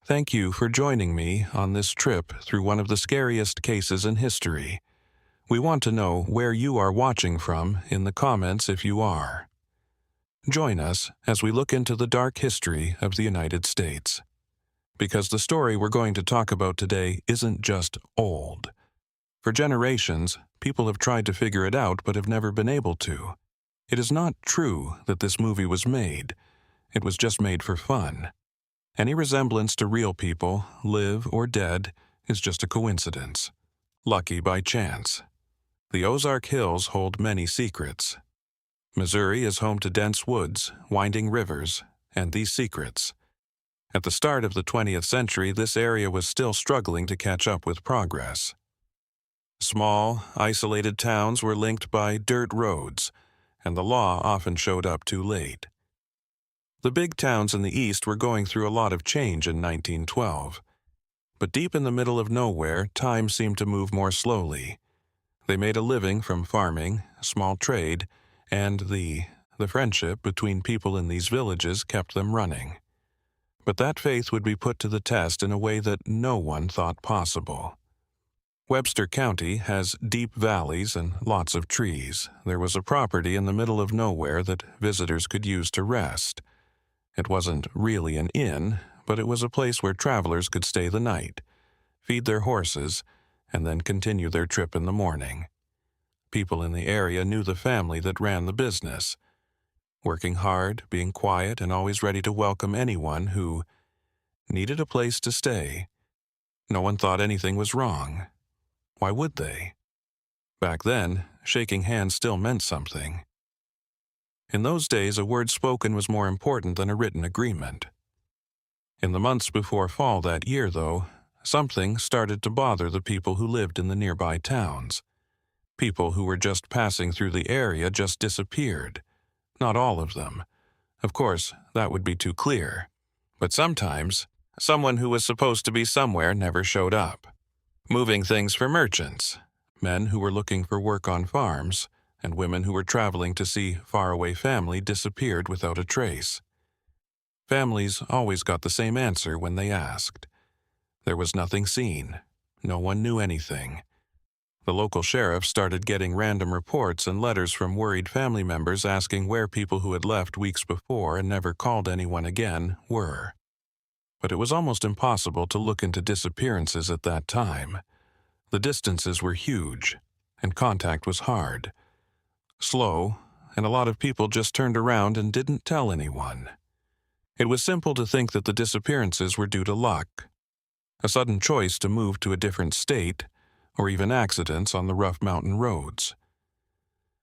Thank you for joining me on this trip through one of the scariest cases in history. We want to know where you are watching from in the comments if you are. Join us as we look into the dark history of the United States. Because the story we're going to talk about today isn't just old. For generations, people have tried to figure it out but have never been able to. It is not true that this movie was made. It was just made for fun. Any resemblance to real people, live or dead, is just a coincidence. Lucky by chance. The Ozark Hills hold many secrets. Missouri is home to dense woods, winding rivers, and these secrets. At the start of the 20th century, this area was still struggling to catch up with progress. Small, isolated towns were linked by dirt roads, and the law often showed up too late. The big towns in the East were going through a lot of change in 1912. But deep in the middle of nowhere, time seemed to move more slowly. They made a living from farming, small trade, and the friendship between people in these villages kept them running. But that faith would be put to the test in a way that no one thought possible. Webster County has deep valleys and lots of trees. There was a property in the middle of nowhere that visitors could use to rest. It wasn't really an inn, but it was a place where travelers could stay the night, feed their horses, and then continue their trip in the morning. People in the area knew the family that ran the business, working hard, being quiet, and always ready to welcome anyone who needed a place to stay. No one thought anything was wrong. Why would they? Back then, shaking hands still meant something. In those days, a word spoken was more important than a written agreement. In the months before fall that year, though, something started to bother the people who lived in the nearby towns. People who were just passing through the area just disappeared. Not all of them. Of course, that would be too clear. But sometimes, someone who was supposed to be somewhere never showed up. Moving things for merchants, men who were looking for work on farms, and women who were traveling to see faraway family disappeared without a trace. Families always got the same answer when they asked. There was nothing seen. No one knew anything. The local sheriff started getting random reports and letters from worried family members asking where people who had left weeks before and never called anyone again were. But it was almost impossible to look into disappearances at that time. The distances were huge, and contact was hard. Slow, and a lot of people just turned around and didn't tell anyone. It was simple to think that the disappearances were due to luck, a sudden choice to move to a different state, or even accidents on the rough mountain roads.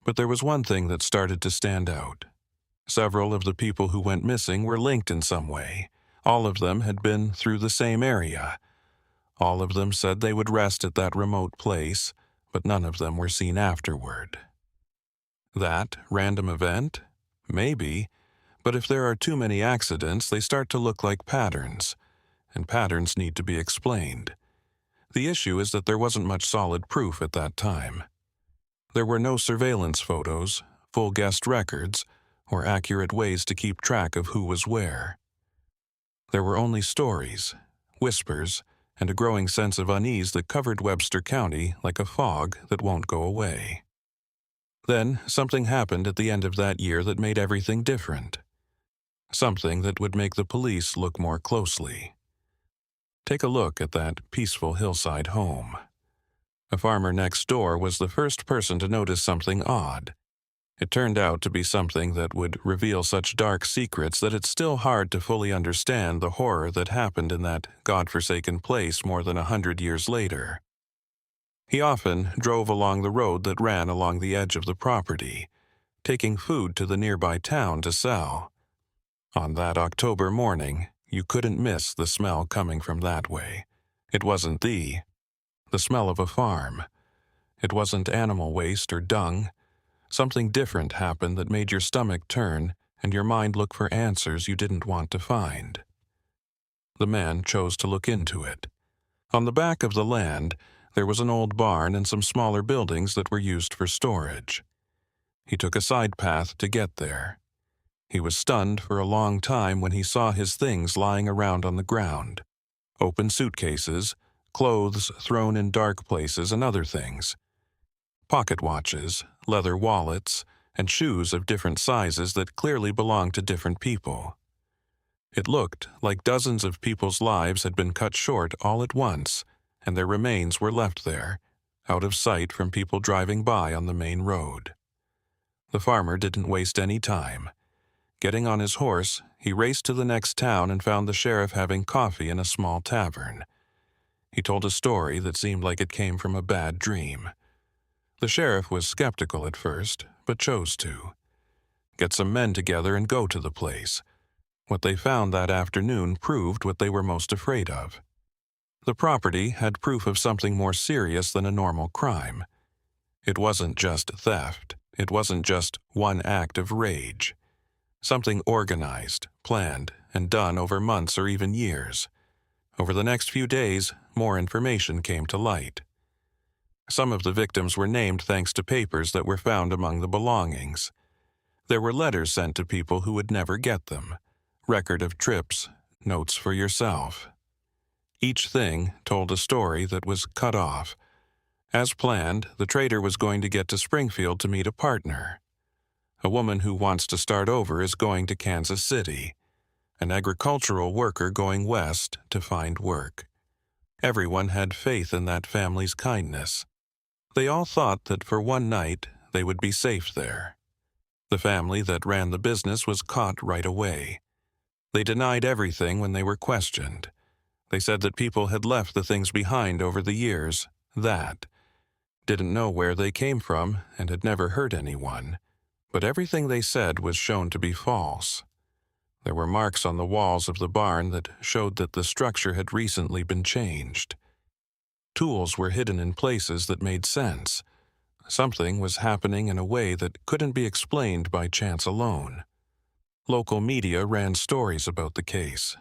But there was one thing that started to stand out. Several of the people who went missing were linked in some way. All of them had been through the same area. All of them said they would rest at that remote place, but none of them were seen afterward. That random event? Maybe, but if there are too many accidents, they start to look like patterns, and patterns need to be explained. The issue is that there wasn't much solid proof at that time. There were no surveillance photos, full guest records, or accurate ways to keep track of who was where. There were only stories, whispers, and a growing sense of unease that covered Webster County like a fog that won't go away. Then, something happened at the end of that year that made everything different. Something that would make the police look more closely. Take a look at that peaceful hillside home. A farmer next door was the first person to notice something odd. It turned out to be something that would reveal such dark secrets that it's still hard to fully understand the horror that happened in that godforsaken place more than 100 years later. He often drove along the road that ran along the edge of the property, taking food to the nearby town to sell. On that October morning, you couldn't miss the smell coming from that way. It wasn't the smell of a farm. It wasn't animal waste or dung. Something different happened that made your stomach turn and your mind look for answers you didn't want to find. The man chose to look into it. On the back of the land, there was an old barn and some smaller buildings that were used for storage. He took a side path to get there. He was stunned for a long time when he saw his things lying around on the ground. Open suitcases, clothes thrown in dark places, and other things. Pocket watches, leather wallets, and shoes of different sizes that clearly belonged to different people. It looked like dozens of people's lives had been cut short all at once, and their remains were left there, out of sight from people driving by on the main road. The farmer didn't waste any time. Getting on his horse, he raced to the next town and found the sheriff having coffee in a small tavern. He told a story that seemed like it came from a bad dream. The sheriff was skeptical at first, but chose to. Get some men together and go to the place. What they found that afternoon proved what they were most afraid of. The property had proof of something more serious than a normal crime. It wasn't just theft. It wasn't just one act of rage. Something organized, planned, and done over months or even years. Over the next few days, more information came to light. Some of the victims were named thanks to papers that were found among the belongings. There were letters sent to people who would never get them, record of trips, notes for yourself. Each thing told a story that was cut off. As planned, the trader was going to get to Springfield to meet a partner. A woman who wants to start over is going to Kansas City. An agricultural worker going west to find work. Everyone had faith in that family's kindness. They all thought that for one night they would be safe there. The family that ran the business was caught right away. They denied everything when they were questioned. They said that people had left the things behind over the years, didn't know where they came from and had never hurt anyone. But everything they said was shown to be false. There were marks on the walls of the barn that showed that the structure had recently been changed. Tools were hidden in places that made sense. Something was happening in a way that couldn't be explained by chance alone. Local media ran stories about the case.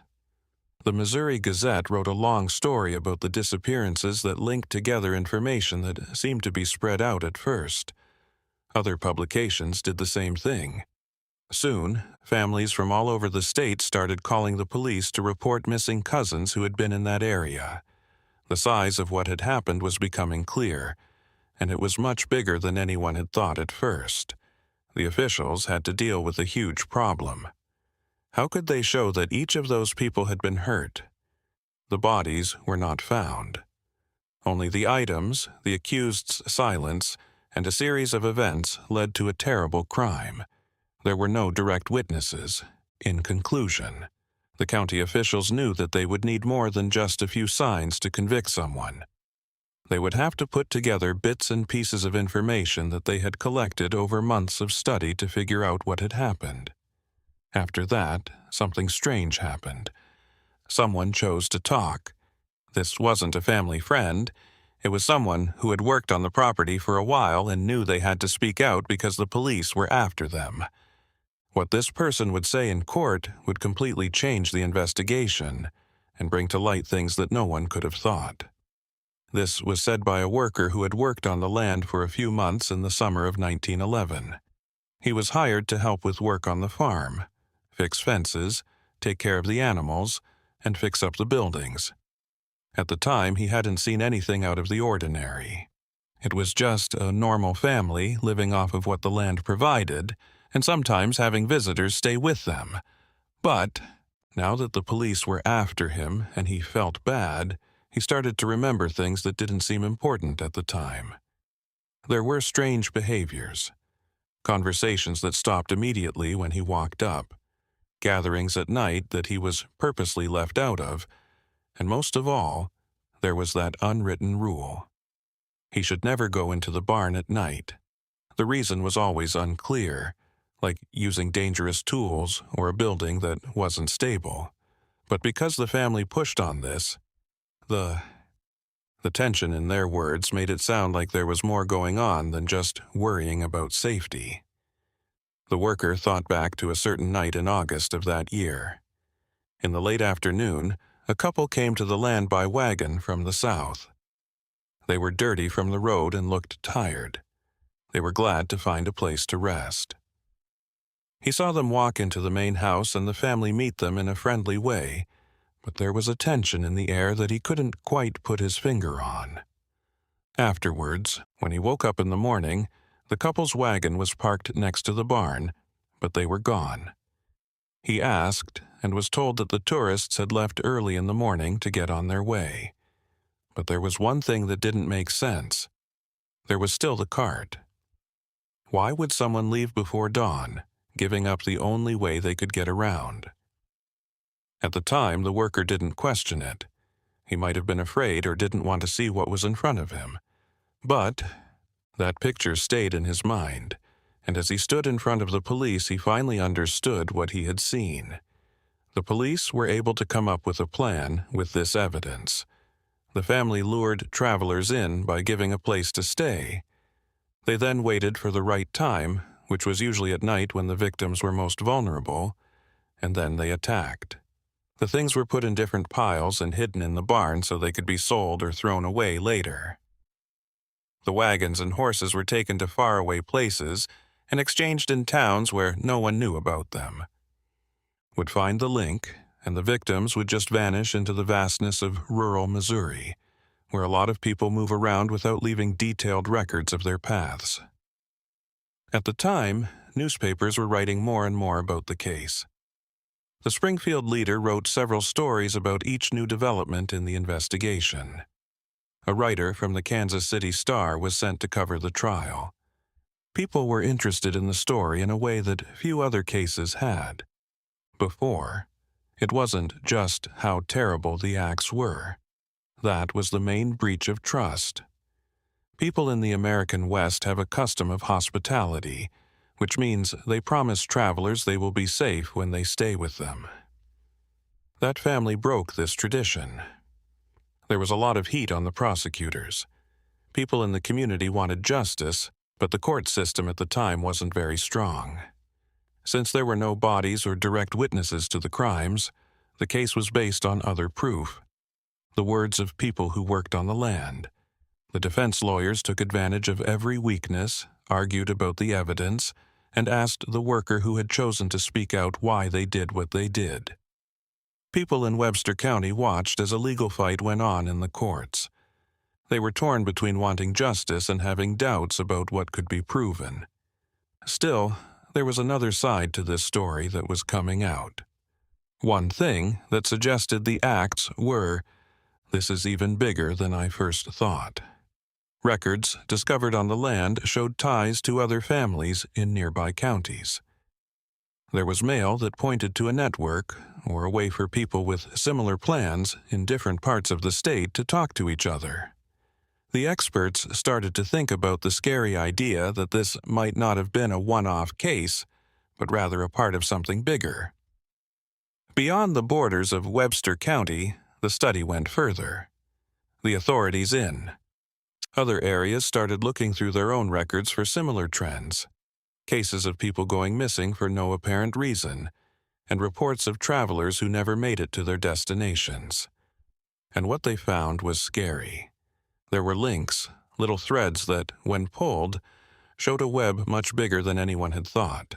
The Missouri Gazette wrote a long story about the disappearances that linked together information that seemed to be spread out at first. Other publications did the same thing. Soon, families from all over the state started calling the police to report missing cousins who had been in that area. The size of what had happened was becoming clear, and it was much bigger than anyone had thought at first. The officials had to deal with a huge problem. How could they show that each of those people had been hurt? The bodies were not found. Only the items, the accused's silence, and a series of events led to a terrible crime. There were no direct witnesses. In conclusion, the county officials knew that they would need more than just a few signs to convict someone. They would have to put together bits and pieces of information that they had collected over months of study to figure out what had happened. After that, something strange happened. Someone chose to talk. This wasn't a family friend. It was someone who had worked on the property for a while and knew they had to speak out because the police were after them. What this person would say in court would completely change the investigation and bring to light things that no one could have thought. This was said by a worker who had worked on the land for a few months in the summer of 1911. He was hired to help with work on the farm, fix fences, take care of the animals, and fix up the buildings. At the time, he hadn't seen anything out of the ordinary. It was just a normal family living off of what the land provided, and sometimes having visitors stay with them. But now that the police were after him and he felt bad, he started to remember things that didn't seem important at the time. There were strange behaviors. Conversations that stopped immediately when he walked up. Gatherings at night that he was purposely left out of. And most of all, there was that unwritten rule. He should never go into the barn at night. The reason was always unclear, like using dangerous tools or a building that wasn't stable. But because the family pushed on this, the tension in their words made it sound like there was more going on than just worrying about safety. The worker thought back to a certain night in August of that year. In the late afternoon, a couple came to the land by wagon from the south. They were dirty from the road and looked tired. They were glad to find a place to rest. He saw them walk into the main house and the family meet them in a friendly way, but there was a tension in the air that he couldn't quite put his finger on. Afterwards, when he woke up in the morning, the couple's wagon was parked next to the barn, but they were gone. He asked and was told that the tourists had left early in the morning to get on their way. But there was one thing that didn't make sense. There was still the cart. Why would someone leave before dawn, giving up the only way they could get around? At the time, the worker didn't question it. He might have been afraid or didn't want to see what was in front of him. But that picture stayed in his mind, and as he stood in front of the police, he finally understood what he had seen. The police were able to come up with a plan with this evidence. The family lured travelers in by giving a place to stay. They then waited for the right time, which was usually at night when the victims were most vulnerable, and then they attacked. The things were put in different piles and hidden in the barn so they could be sold or thrown away later. The wagons and horses were taken to faraway places and exchanged in towns where no one knew about them. Would find the link, and the victims would just vanish into the vastness of rural Missouri, where a lot of people move around without leaving detailed records of their paths. At the time, newspapers were writing more and more about the case. The Springfield Leader wrote several stories about each new development in the investigation. A writer from the Kansas City Star was sent to cover the trial. People were interested in the story in a way that few other cases had. Before, it wasn't just how terrible the acts were. That was the main breach of trust. People in the American West have a custom of hospitality, which means they promise travelers they will be safe when they stay with them. That family broke this tradition. There was a lot of heat on the prosecutors. People in the community wanted justice, but the court system at the time wasn't very strong. Since there were no bodies or direct witnesses to the crimes, the case was based on other proof. The words of people who worked on the land. The defense lawyers took advantage of every weakness, argued about the evidence, and asked the worker who had chosen to speak out why they did what they did. People in Webster County watched as a legal fight went on in the courts. They were torn between wanting justice and having doubts about what could be proven. Still, there was another side to this story that was coming out. One thing that suggested the acts were, "This is even bigger than I first thought." Records discovered on the land showed ties to other families in nearby counties. There was mail that pointed to a network, or a way for people with similar plans in different parts of the state to talk to each other. The experts started to think about the scary idea that this might not have been a one-off case, but rather a part of something bigger. Beyond the borders of Webster County, the study went further. The authorities in. Other areas started looking through their own records for similar trends, cases of people going missing for no apparent reason, and reports of travelers who never made it to their destinations. And what they found was scary. There were links, little threads that, when pulled, showed a web much bigger than anyone had thought.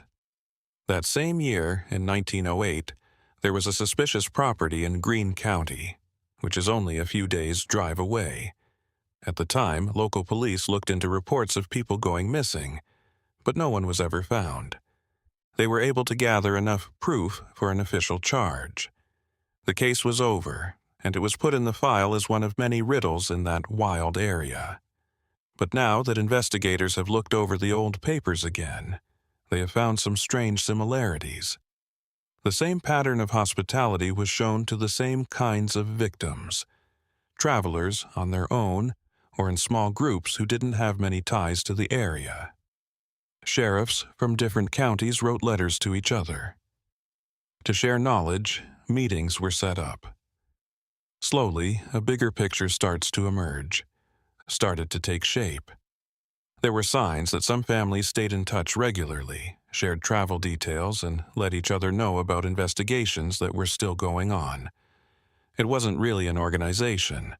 That same year, in 1908, there was a suspicious property in Greene County, which is only a few days' drive away. At the time, local police looked into reports of people going missing, but no one was ever found. They were able to gather enough proof for an official charge. The case was over, and it was put in the file as one of many riddles in that wild area. But now that investigators have looked over the old papers again, they have found some strange similarities. The same pattern of hospitality was shown to the same kinds of victims. Travelers on their own, or in small groups who didn't have many ties to the area. Sheriffs from different counties wrote letters to each other. To share knowledge, meetings were set up. Slowly, a bigger picture started to take shape. There were signs that some families stayed in touch regularly, shared travel details, and let each other know about investigations that were still going on. It wasn't really an organization.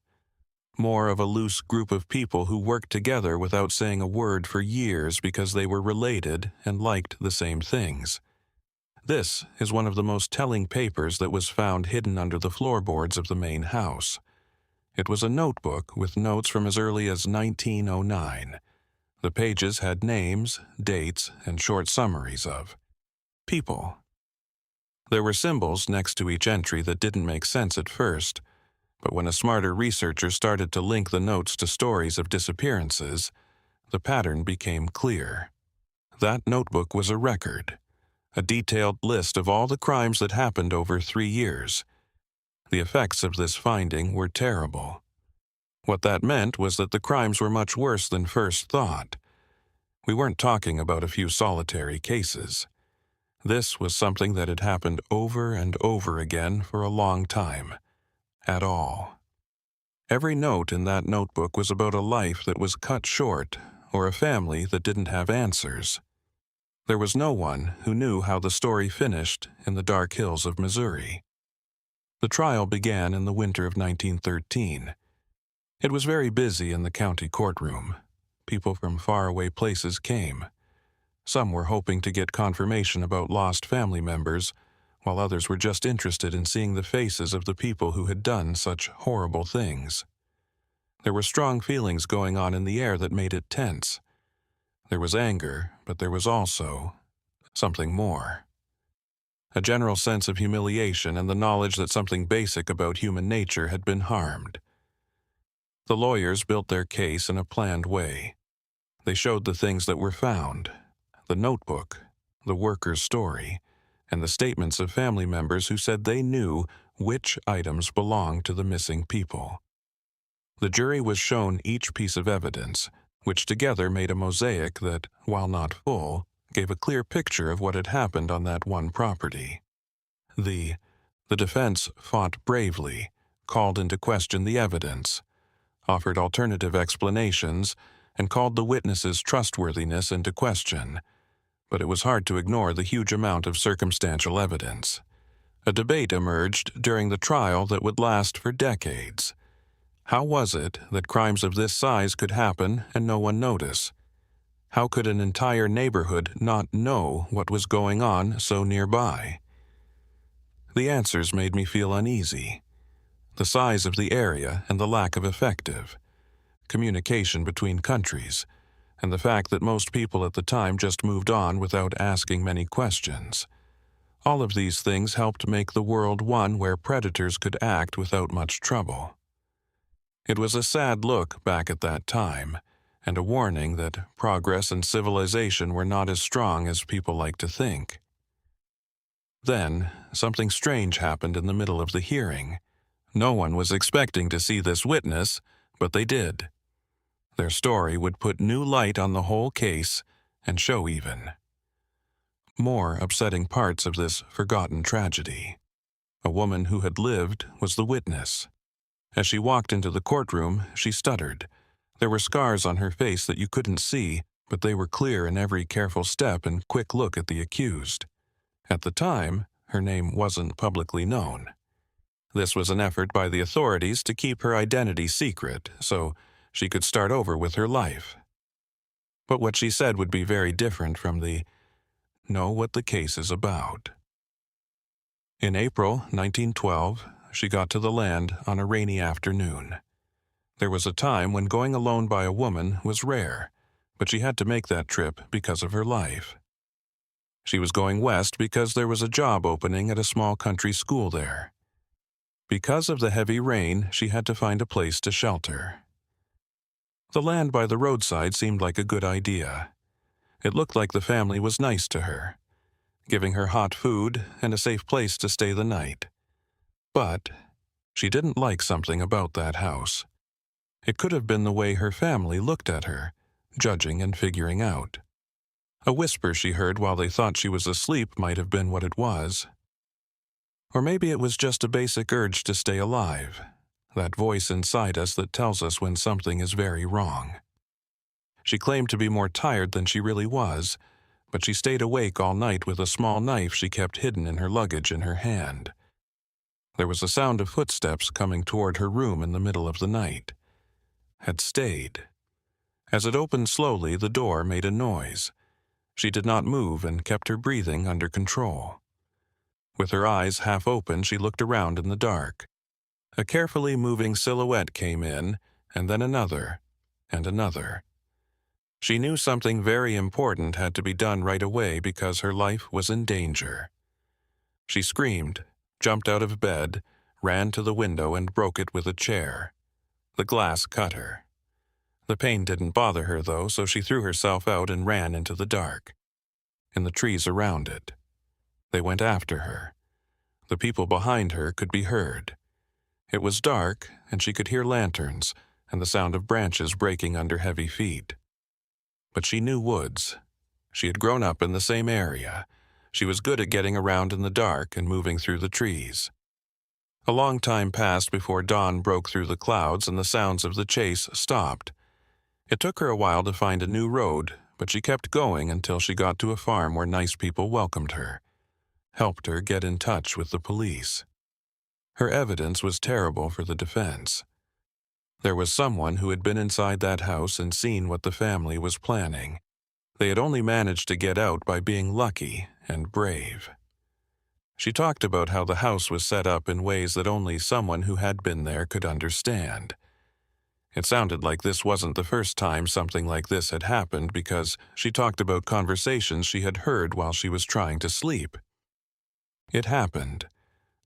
More of a loose group of people who worked together without saying a word for years because they were related and liked the same things. This is one of the most telling papers that was found hidden under the floorboards of the main house. It was a notebook with notes from as early as 1909. The pages had names, dates, and short summaries of people. There were symbols next to each entry that didn't make sense at first, but when a smarter researcher started to link the notes to stories of disappearances, the pattern became clear. That notebook was a record, a detailed list of all the crimes that happened over 3 years. The effects of this finding were terrible. What that meant was that the crimes were much worse than first thought. We weren't talking about a few solitary cases. This was something that had happened over and over again for a long time. At all. Every note in that notebook was about a life that was cut short or a family that didn't have answers. There was no one who knew how the story finished in the dark hills of Missouri. The trial began in the winter of 1913. It was very busy in the county courtroom. People from faraway places came. Some were hoping to get confirmation about lost family members, while others were just interested in seeing the faces of the people who had done such horrible things. There were strong feelings going on in the air that made it tense. There was anger, but there was also something more. A general sense of humiliation and the knowledge that something basic about human nature had been harmed. The lawyers built their case in a planned way. They showed the things that were found, the notebook, the worker's story, and the statements of family members who said they knew which items belonged to the missing people. The jury was shown each piece of evidence, which together made a mosaic that, while not full, gave a clear picture of what had happened on that one property. The defense fought bravely, called into question the evidence, offered alternative explanations, and called the witnesses' trustworthiness into question. But it was hard to ignore the huge amount of circumstantial evidence. A debate emerged during the trial that would last for decades. How was it that crimes of this size could happen and no one notice? How could an entire neighborhood not know what was going on so nearby? The answers made me feel uneasy. The size of the area and the lack of effective communication between countries, and the fact that most people at the time just moved on without asking many questions. All of these things helped make the world one where predators could act without much trouble. It was a sad look back at that time, and a warning that progress and civilization were not as strong as people like to think. Then, something strange happened in the middle of the hearing. No one was expecting to see this witness, but they did. Their story would put new light on the whole case and show even more upsetting parts of this forgotten tragedy. A woman who had lived was the witness. As she walked into the courtroom, she stuttered. There were scars on her face that you couldn't see, but they were clear in every careful step and quick look at the accused. At the time, her name wasn't publicly known. This was an effort by the authorities to keep her identity secret, so she could start over with her life. But what she said would be very different from the know what the case is about. In April 1912, she got to the land on a rainy afternoon. There was a time when going alone by a woman was rare, but she had to make that trip because of her life. She was going west because there was a job opening at a small country school there. Because of the heavy rain, she had to find a place to shelter. The land by the roadside seemed like a good idea. It looked like the family was nice to her, giving her hot food and a safe place to stay the night. But she didn't like something about that house. It could have been the way her family looked at her, judging and figuring out. A whisper she heard while they thought she was asleep might have been what it was. Or maybe it was just a basic urge to stay alive, that voice inside us that tells us when something is very wrong. She claimed to be more tired than she really was, but she stayed awake all night with a small knife she kept hidden in her luggage in her hand. There was a sound of footsteps coming toward her room in the middle of the night. Had stayed. As it opened slowly, the door made a noise. She did not move and kept her breathing under control. With her eyes half open, she looked around in the dark. A carefully moving silhouette came in, and then another, and another. She knew something very important had to be done right away because her life was in danger. She screamed, jumped out of bed, ran to the window and broke it with a chair. The glass cut her. The pain didn't bother her, though, so she threw herself out and ran into the dark. In the trees around it. They went after her. The people behind her could be heard. It was dark, and she could hear lanterns and the sound of branches breaking under heavy feet. But she knew woods. She had grown up in the same area. She was good at getting around in the dark and moving through the trees. A long time passed before dawn broke through the clouds and the sounds of the chase stopped. It took her a while to find a new road, but she kept going until she got to a farm where nice people welcomed her, helped her get in touch with the police. Her evidence was terrible for the defense. There was someone who had been inside that house and seen what the family was planning. They had only managed to get out by being lucky and brave. She talked about how the house was set up in ways that only someone who had been there could understand. It sounded like this wasn't the first time something like this had happened because she talked about conversations she had heard while she was trying to sleep. It happened.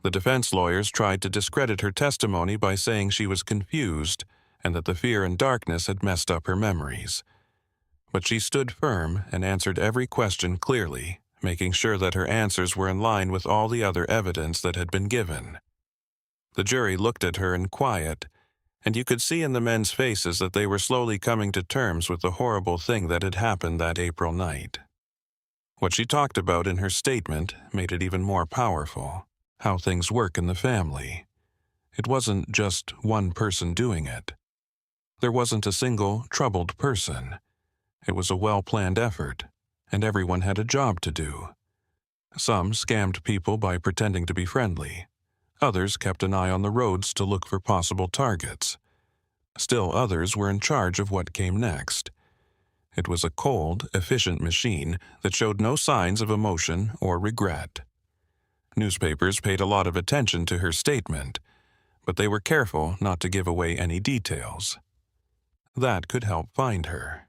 The defense lawyers tried to discredit her testimony by saying she was confused and that the fear and darkness had messed up her memories. But she stood firm and answered every question clearly, making sure that her answers were in line with all the other evidence that had been given. The jury looked at her in quiet, and you could see in the men's faces that they were slowly coming to terms with the horrible thing that had happened that April night. What she talked about in her statement made it even more powerful. How things work in the family. It wasn't just one person doing it. There wasn't a single troubled person. It was a well-planned effort, and everyone had a job to do. Some scammed people by pretending to be friendly. Others kept an eye on the roads to look for possible targets. Still others were in charge of what came next. It was a cold, efficient machine that showed no signs of emotion or regret. Newspapers paid a lot of attention to her statement, but they were careful not to give away any details. That could help find her.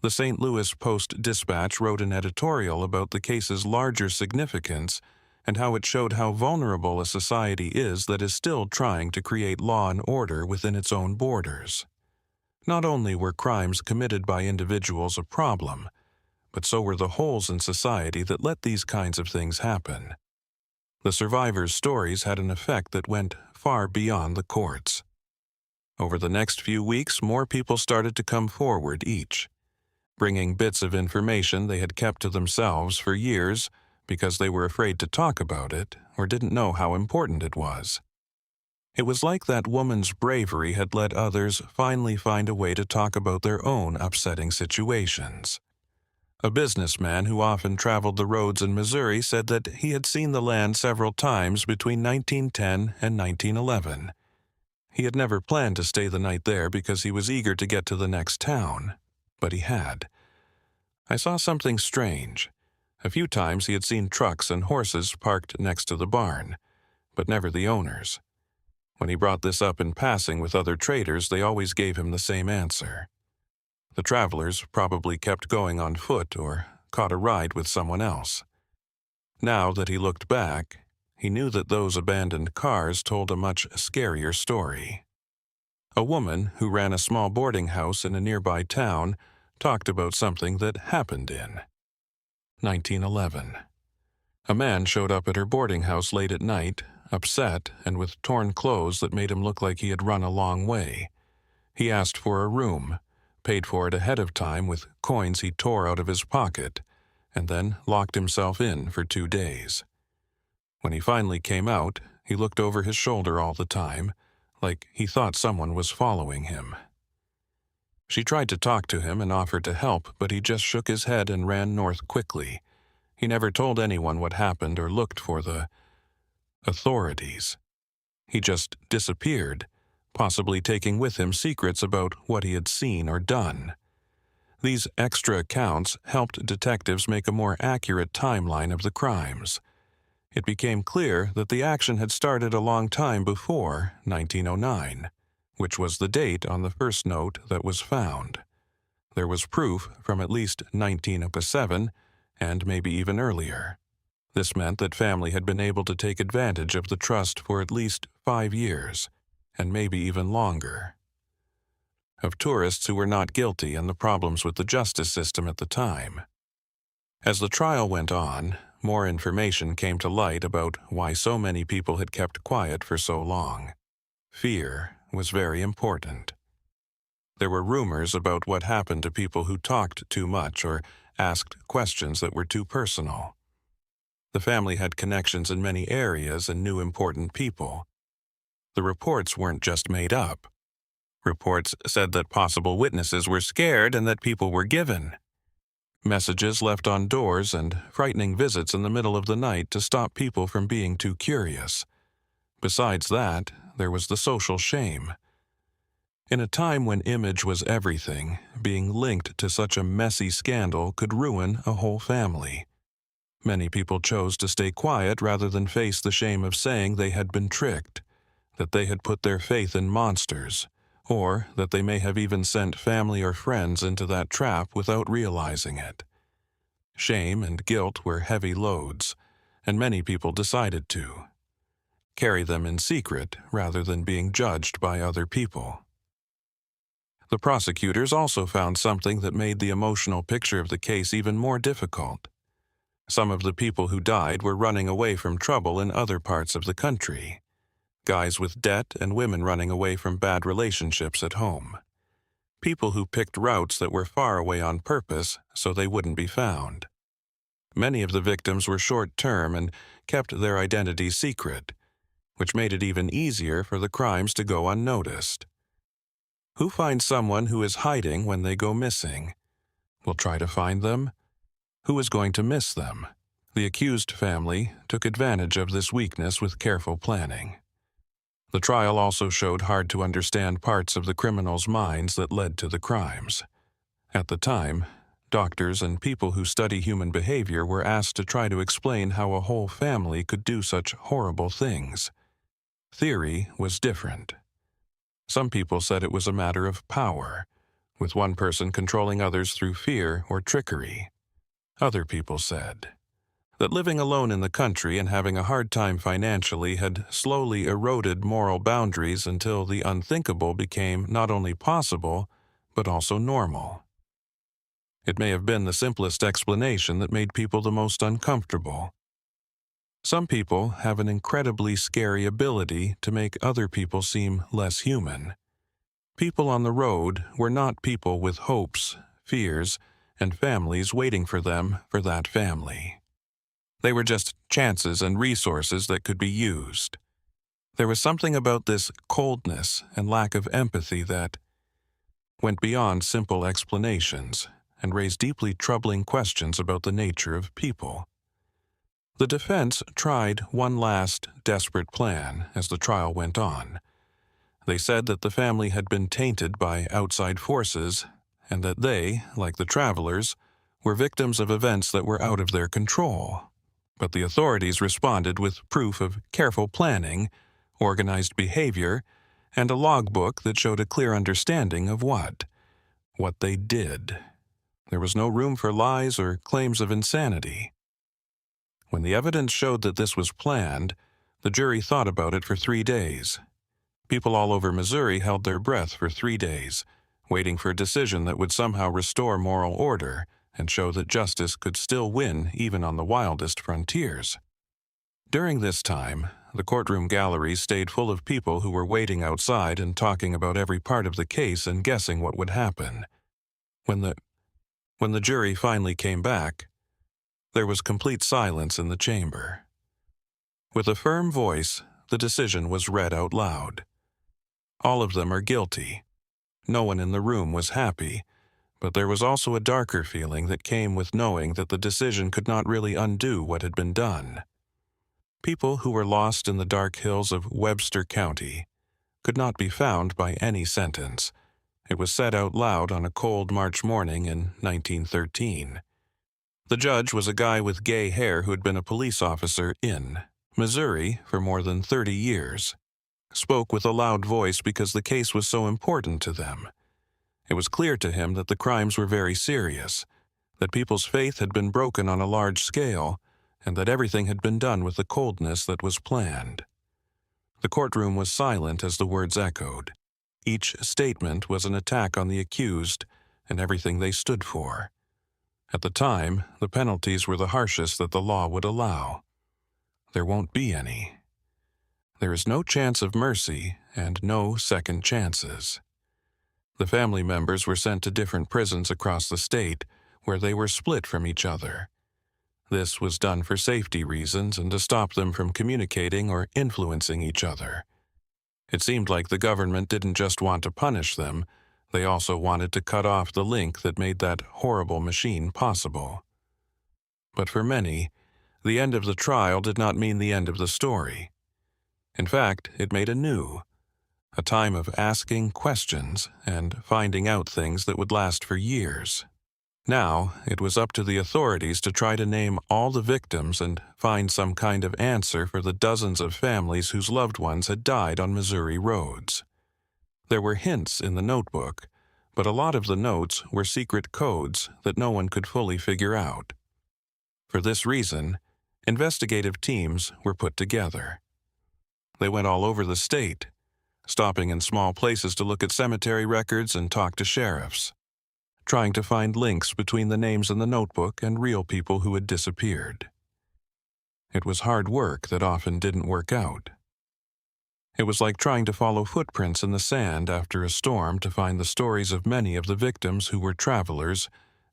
The St. Louis Post-Dispatch wrote an editorial about the case's larger significance and how it showed how vulnerable a society is that is still trying to create law and order within its own borders. Not only were crimes committed by individuals a problem, but so were the holes in society that let these kinds of things happen. The survivors' stories had an effect that went far beyond the courts. Over the next few weeks, more people started to come forward each, bringing bits of information they had kept to themselves for years because they were afraid to talk about it or didn't know how important it was. It was like that woman's bravery had let others finally find a way to talk about their own upsetting situations. A businessman who often traveled the roads in Missouri said that he had seen the land several times between 1910 and 1911. He had never planned to stay the night there because he was eager to get to the next town, but he had. I saw something strange. A few times he had seen trucks and horses parked next to the barn, but never the owners. When he brought this up in passing with other traders, they always gave him the same answer. The travelers probably kept going on foot or caught a ride with someone else. Now that he looked back, he knew that those abandoned cars told a much scarier story. A woman who ran a small boarding house in a nearby town talked about something that happened in 1911. A man showed up at her boarding house late at night, upset and with torn clothes that made him look like he had run a long way. He asked for a room, paid for it ahead of time with coins he tore out of his pocket, and then locked himself in for 2 days. When he finally came out, he looked over his shoulder all the time, like he thought someone was following him. She tried to talk to him and offered to help, but he just shook his head and ran north quickly. He never told anyone what happened or looked for the authorities. He just disappeared, possibly taking with him secrets about what he had seen or done. These extra accounts helped detectives make a more accurate timeline of the crimes. It became clear that the action had started a long time before 1909, which was the date on the first note that was found. There was proof from at least 1907, and maybe even earlier. This meant that family had been able to take advantage of the trust for at least 5 years, and maybe even longer. Of tourists who were not guilty and the problems with the justice system at the time. As the trial went on, more information came to light about why so many people had kept quiet for so long. Fear was very important. There were rumors about what happened to people who talked too much or asked questions that were too personal. The family had connections in many areas and knew important people. The reports weren't just made up. Reports said that possible witnesses were scared and that people were given. Messages left on doors and frightening visits in the middle of the night to stop people from being too curious. Besides that, there was the social shame. In a time when image was everything, being linked to such a messy scandal could ruin a whole family. Many people chose to stay quiet rather than face the shame of saying they had been tricked, that they had put their faith in monsters, or that they may have even sent family or friends into that trap without realizing it. Shame and guilt were heavy loads, and many people decided to carry them in secret rather than being judged by other people. The prosecutors also found something that made the emotional picture of the case even more difficult. Some of the people who died were running away from trouble in other parts of the country. Guys with debt and women running away from bad relationships at home. People who picked routes that were far away on purpose so they wouldn't be found. Many of the victims were short-term and kept their identities secret, which made it even easier for the crimes to go unnoticed. Who finds someone who is hiding when they go missing? Will try to find them? Who is going to miss them? The accused family took advantage of this weakness with careful planning. The trial also showed hard-to-understand parts of the criminals' minds that led to the crimes. At the time, doctors and people who study human behavior were asked to try to explain how a whole family could do such horrible things. Theory was different. Some people said it was a matter of power, with one person controlling others through fear or trickery. Other people said that living alone in the country and having a hard time financially had slowly eroded moral boundaries until the unthinkable became not only possible, but also normal. It may have been the simplest explanation that made people the most uncomfortable. Some people have an incredibly scary ability to make other people seem less human. People on the road were not people with hopes, fears, and families waiting for them for that family. They were just chances and resources that could be used. There was something about this coldness and lack of empathy that went beyond simple explanations and raised deeply troubling questions about the nature of people. The defense tried one last desperate plan as the trial went on. They said that the family had been tainted by outside forces and that they, like the travelers, were victims of events that were out of their control. But the authorities responded with proof of careful planning, organized behavior, and a logbook that showed a clear understanding of what they did. There was no room for lies or claims of insanity. When the evidence showed that this was planned, the jury thought about it for 3 days. People all over Missouri held their breath for 3 days, waiting for a decision that would somehow restore moral order and show that justice could still win even on the wildest frontiers. During this time, the courtroom galleries stayed full of people who were waiting outside and talking about every part of the case and guessing what would happen. When the jury finally came back, there was complete silence in the chamber. With a firm voice, the decision was read out loud. All of them are guilty. No one in the room was happy, but there was also a darker feeling that came with knowing that the decision could not really undo what had been done. People who were lost in the dark hills of Webster County could not be found by any sentence. It was said out loud on a cold March morning in 1913. The judge was a guy with gay hair who had been a police officer in Missouri for more than 30 years. Spoke with a loud voice because the case was so important to them. It was clear to him that the crimes were very serious, that people's faith had been broken on a large scale, and that everything had been done with the coldness that was planned. The courtroom was silent as the words echoed. Each statement was an attack on the accused and everything they stood for. At the time, the penalties were the harshest that the law would allow. There won't be any. There is no chance of mercy and no second chances. The family members were sent to different prisons across the state, where they were split from each other. This was done for safety reasons and to stop them from communicating or influencing each other. It seemed like the government didn't just want to punish them, they also wanted to cut off the link that made that horrible machine possible. But for many, the end of the trial did not mean the end of the story. In fact, it made a time of asking questions and finding out things that would last for years. Now, it was up to the authorities to try to name all the victims and find some kind of answer for the dozens of families whose loved ones had died on Missouri roads. There were hints in the notebook, but a lot of the notes were secret codes that no one could fully figure out. For this reason, investigative teams were put together. They went all over the state, stopping in small places to look at cemetery records and talk to sheriffs, trying to find links between the names in the notebook and real people who had disappeared. It was hard work that often didn't work out. It was like trying to follow footprints in the sand after a storm to find the stories of many of the victims who were travelers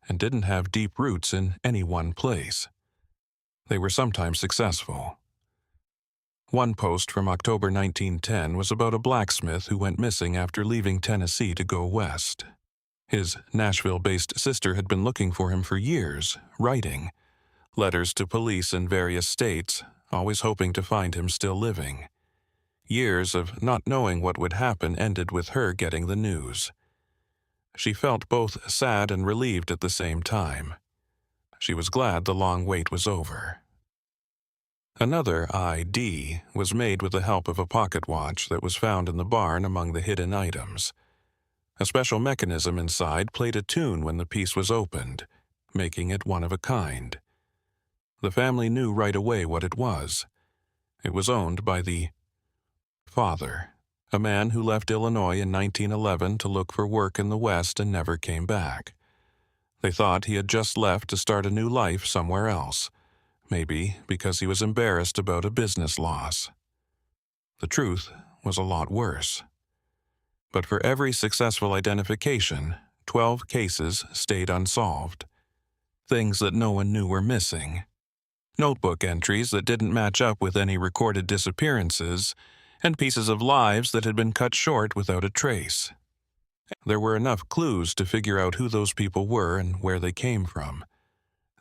and didn't have deep roots in any one place. They were sometimes successful. One post from October 1910 was about a blacksmith who went missing after leaving Tennessee to go west. His Nashville-based sister had been looking for him for years, writing letters to police in various states, always hoping to find him still living. Years of not knowing what would happen ended with her getting the news. She felt both sad and relieved at the same time. She was glad the long wait was over. Another ID was made with the help of a pocket watch that was found in the barn among the hidden items. A special mechanism inside played a tune when the piece was opened, making it one of a kind. The family knew right away what it was. It was owned by the father, a man who left Illinois in 1911 to look for work in the West and never came back. They thought he had just left to start a new life somewhere else, maybe because he was embarrassed about a business loss. The truth was a lot worse. But for every successful identification, 12 cases stayed unsolved. Things that no one knew were missing. Notebook entries that didn't match up with any recorded disappearances, and pieces of lives that had been cut short without a trace. There were enough clues to figure out who those people were and where they came from.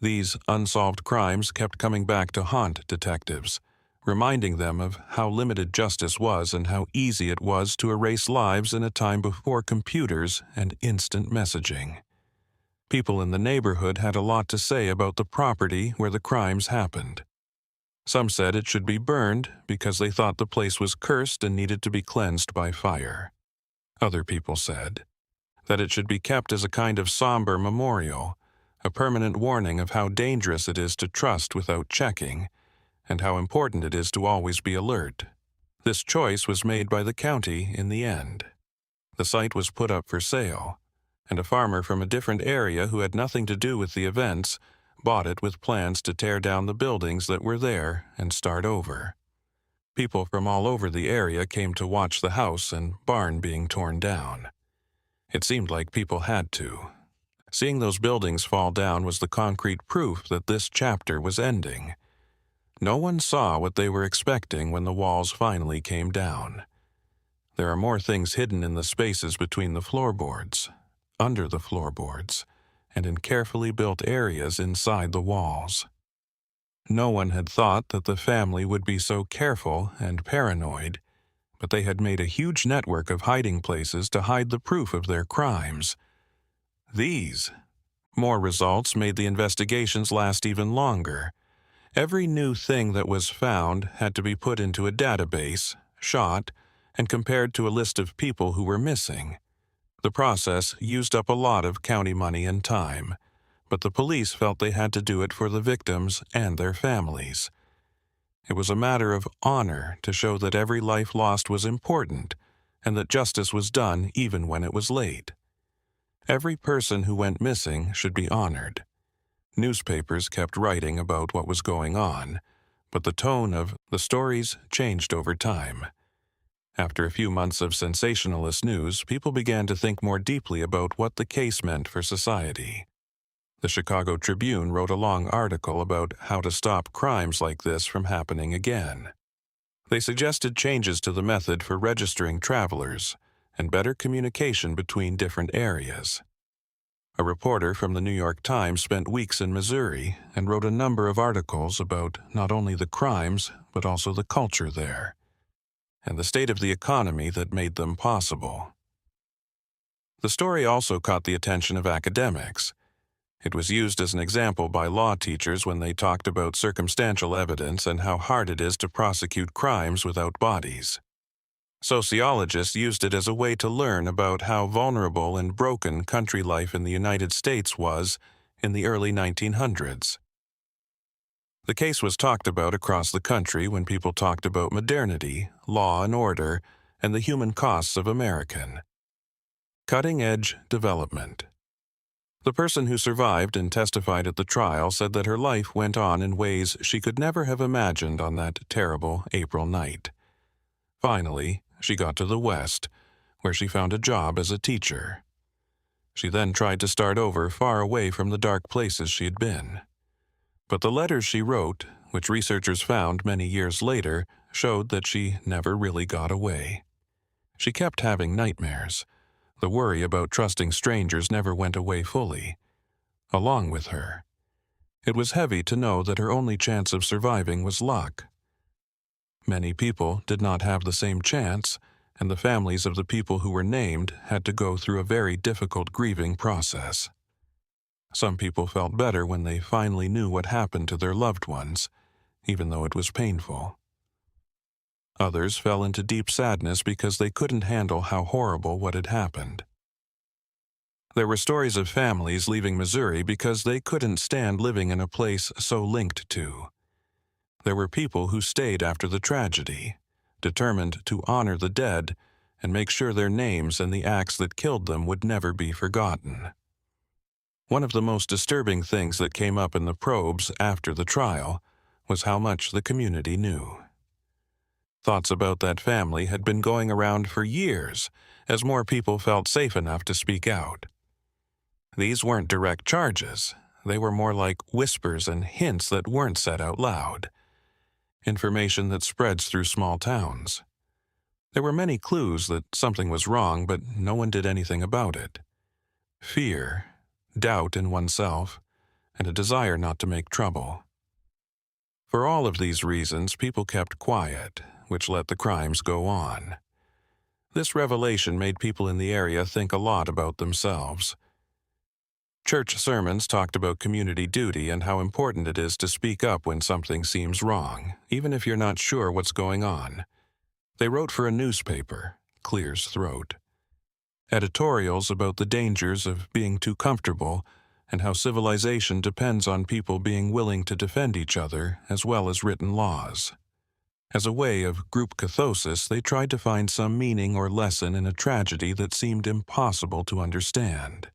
These unsolved crimes kept coming back to haunt detectives, reminding them of how limited justice was and how easy it was to erase lives in a time before computers and instant messaging. People in the neighborhood had a lot to say about the property where the crimes happened. Some said it should be burned because they thought the place was cursed and needed to be cleansed by fire. Other people said that it should be kept as a kind of somber memorial, a permanent warning of how dangerous it is to trust without checking, and how important it is to always be alert. This choice was made by the county in the end. The site was put up for sale, and a farmer from a different area who had nothing to do with the events bought it with plans to tear down the buildings that were there and start over. People from all over the area came to watch the house and barn being torn down. It seemed like people had to. Seeing those buildings fall down was the concrete proof that this chapter was ending. No one saw what they were expecting when the walls finally came down. There are more things hidden in the spaces between the floorboards, under the floorboards, and in carefully built areas inside the walls. No one had thought that the family would be so careful and paranoid, but they had made a huge network of hiding places to hide the proof of their crimes. These More results made the investigations last even longer. Every new thing that was found had to be put into a database, shot, and compared to a list of people who were missing. The process used up a lot of county money and time, but the police felt they had to do it for the victims and their families. It was a matter of honor to show that every life lost was important and that justice was done even when it was late. Every person who went missing should be honored. Newspapers kept writing about what was going on, but the tone of the stories changed over time. After a few months of sensationalist news, people began to think more deeply about what the case meant for society. The Chicago Tribune wrote a long article about how to stop crimes like this from happening again. They suggested changes to the method for registering travelers and better communication between different areas. A reporter from the New York Times spent weeks in Missouri and wrote a number of articles about not only the crimes but also the culture there, and the state of the economy that made them possible. The story also caught the attention of academics. It was used as an example by law teachers when they talked about circumstantial evidence and how hard it is to prosecute crimes without bodies. Sociologists used it as a way to learn about how vulnerable and broken country life in the United States was in the early 1900s. The case was talked about across the country when people talked about modernity, law and order, and the human costs of American. Cutting-edge development. The person who survived and testified at the trial said that her life went on in ways she could never have imagined on that terrible April night. Finally, she got to the West, where she found a job as a teacher. She then tried to start over far away from the dark places she had been. But the letters she wrote, which researchers found many years later, showed that she never really got away. She kept having nightmares. The worry about trusting strangers never went away fully, along with her. It was heavy to know that her only chance of surviving was luck. Many people did not have the same chance, and the families of the people who were named had to go through a very difficult grieving process. Some people felt better when they finally knew what happened to their loved ones, even though it was painful. Others fell into deep sadness because they couldn't handle how horrible what had happened. There were stories of families leaving Missouri because they couldn't stand living in a place so linked to. There were people who stayed after the tragedy, determined to honor the dead and make sure their names and the acts that killed them would never be forgotten. One of the most disturbing things that came up in the probes after the trial was how much the community knew. Thoughts about that family had been going around for years as more people felt safe enough to speak out. These weren't direct charges. They were more like whispers and hints that weren't said out loud. Information that spreads through small towns. There were many clues that something was wrong, but no one did anything about it. Fear, doubt in oneself, and a desire not to make trouble. For all of these reasons, people kept quiet, which let the crimes go on. This revelation made people in the area think a lot about themselves. Church sermons talked about community duty and how important it is to speak up when something seems wrong, even if you're not sure what's going on. They wrote for a newspaper, Clear's Throat. Editorials about the dangers of being too comfortable and how civilization depends on people being willing to defend each other as well as written laws. As a way of group catharsis, they tried to find some meaning or lesson in a tragedy that seemed impossible to understand.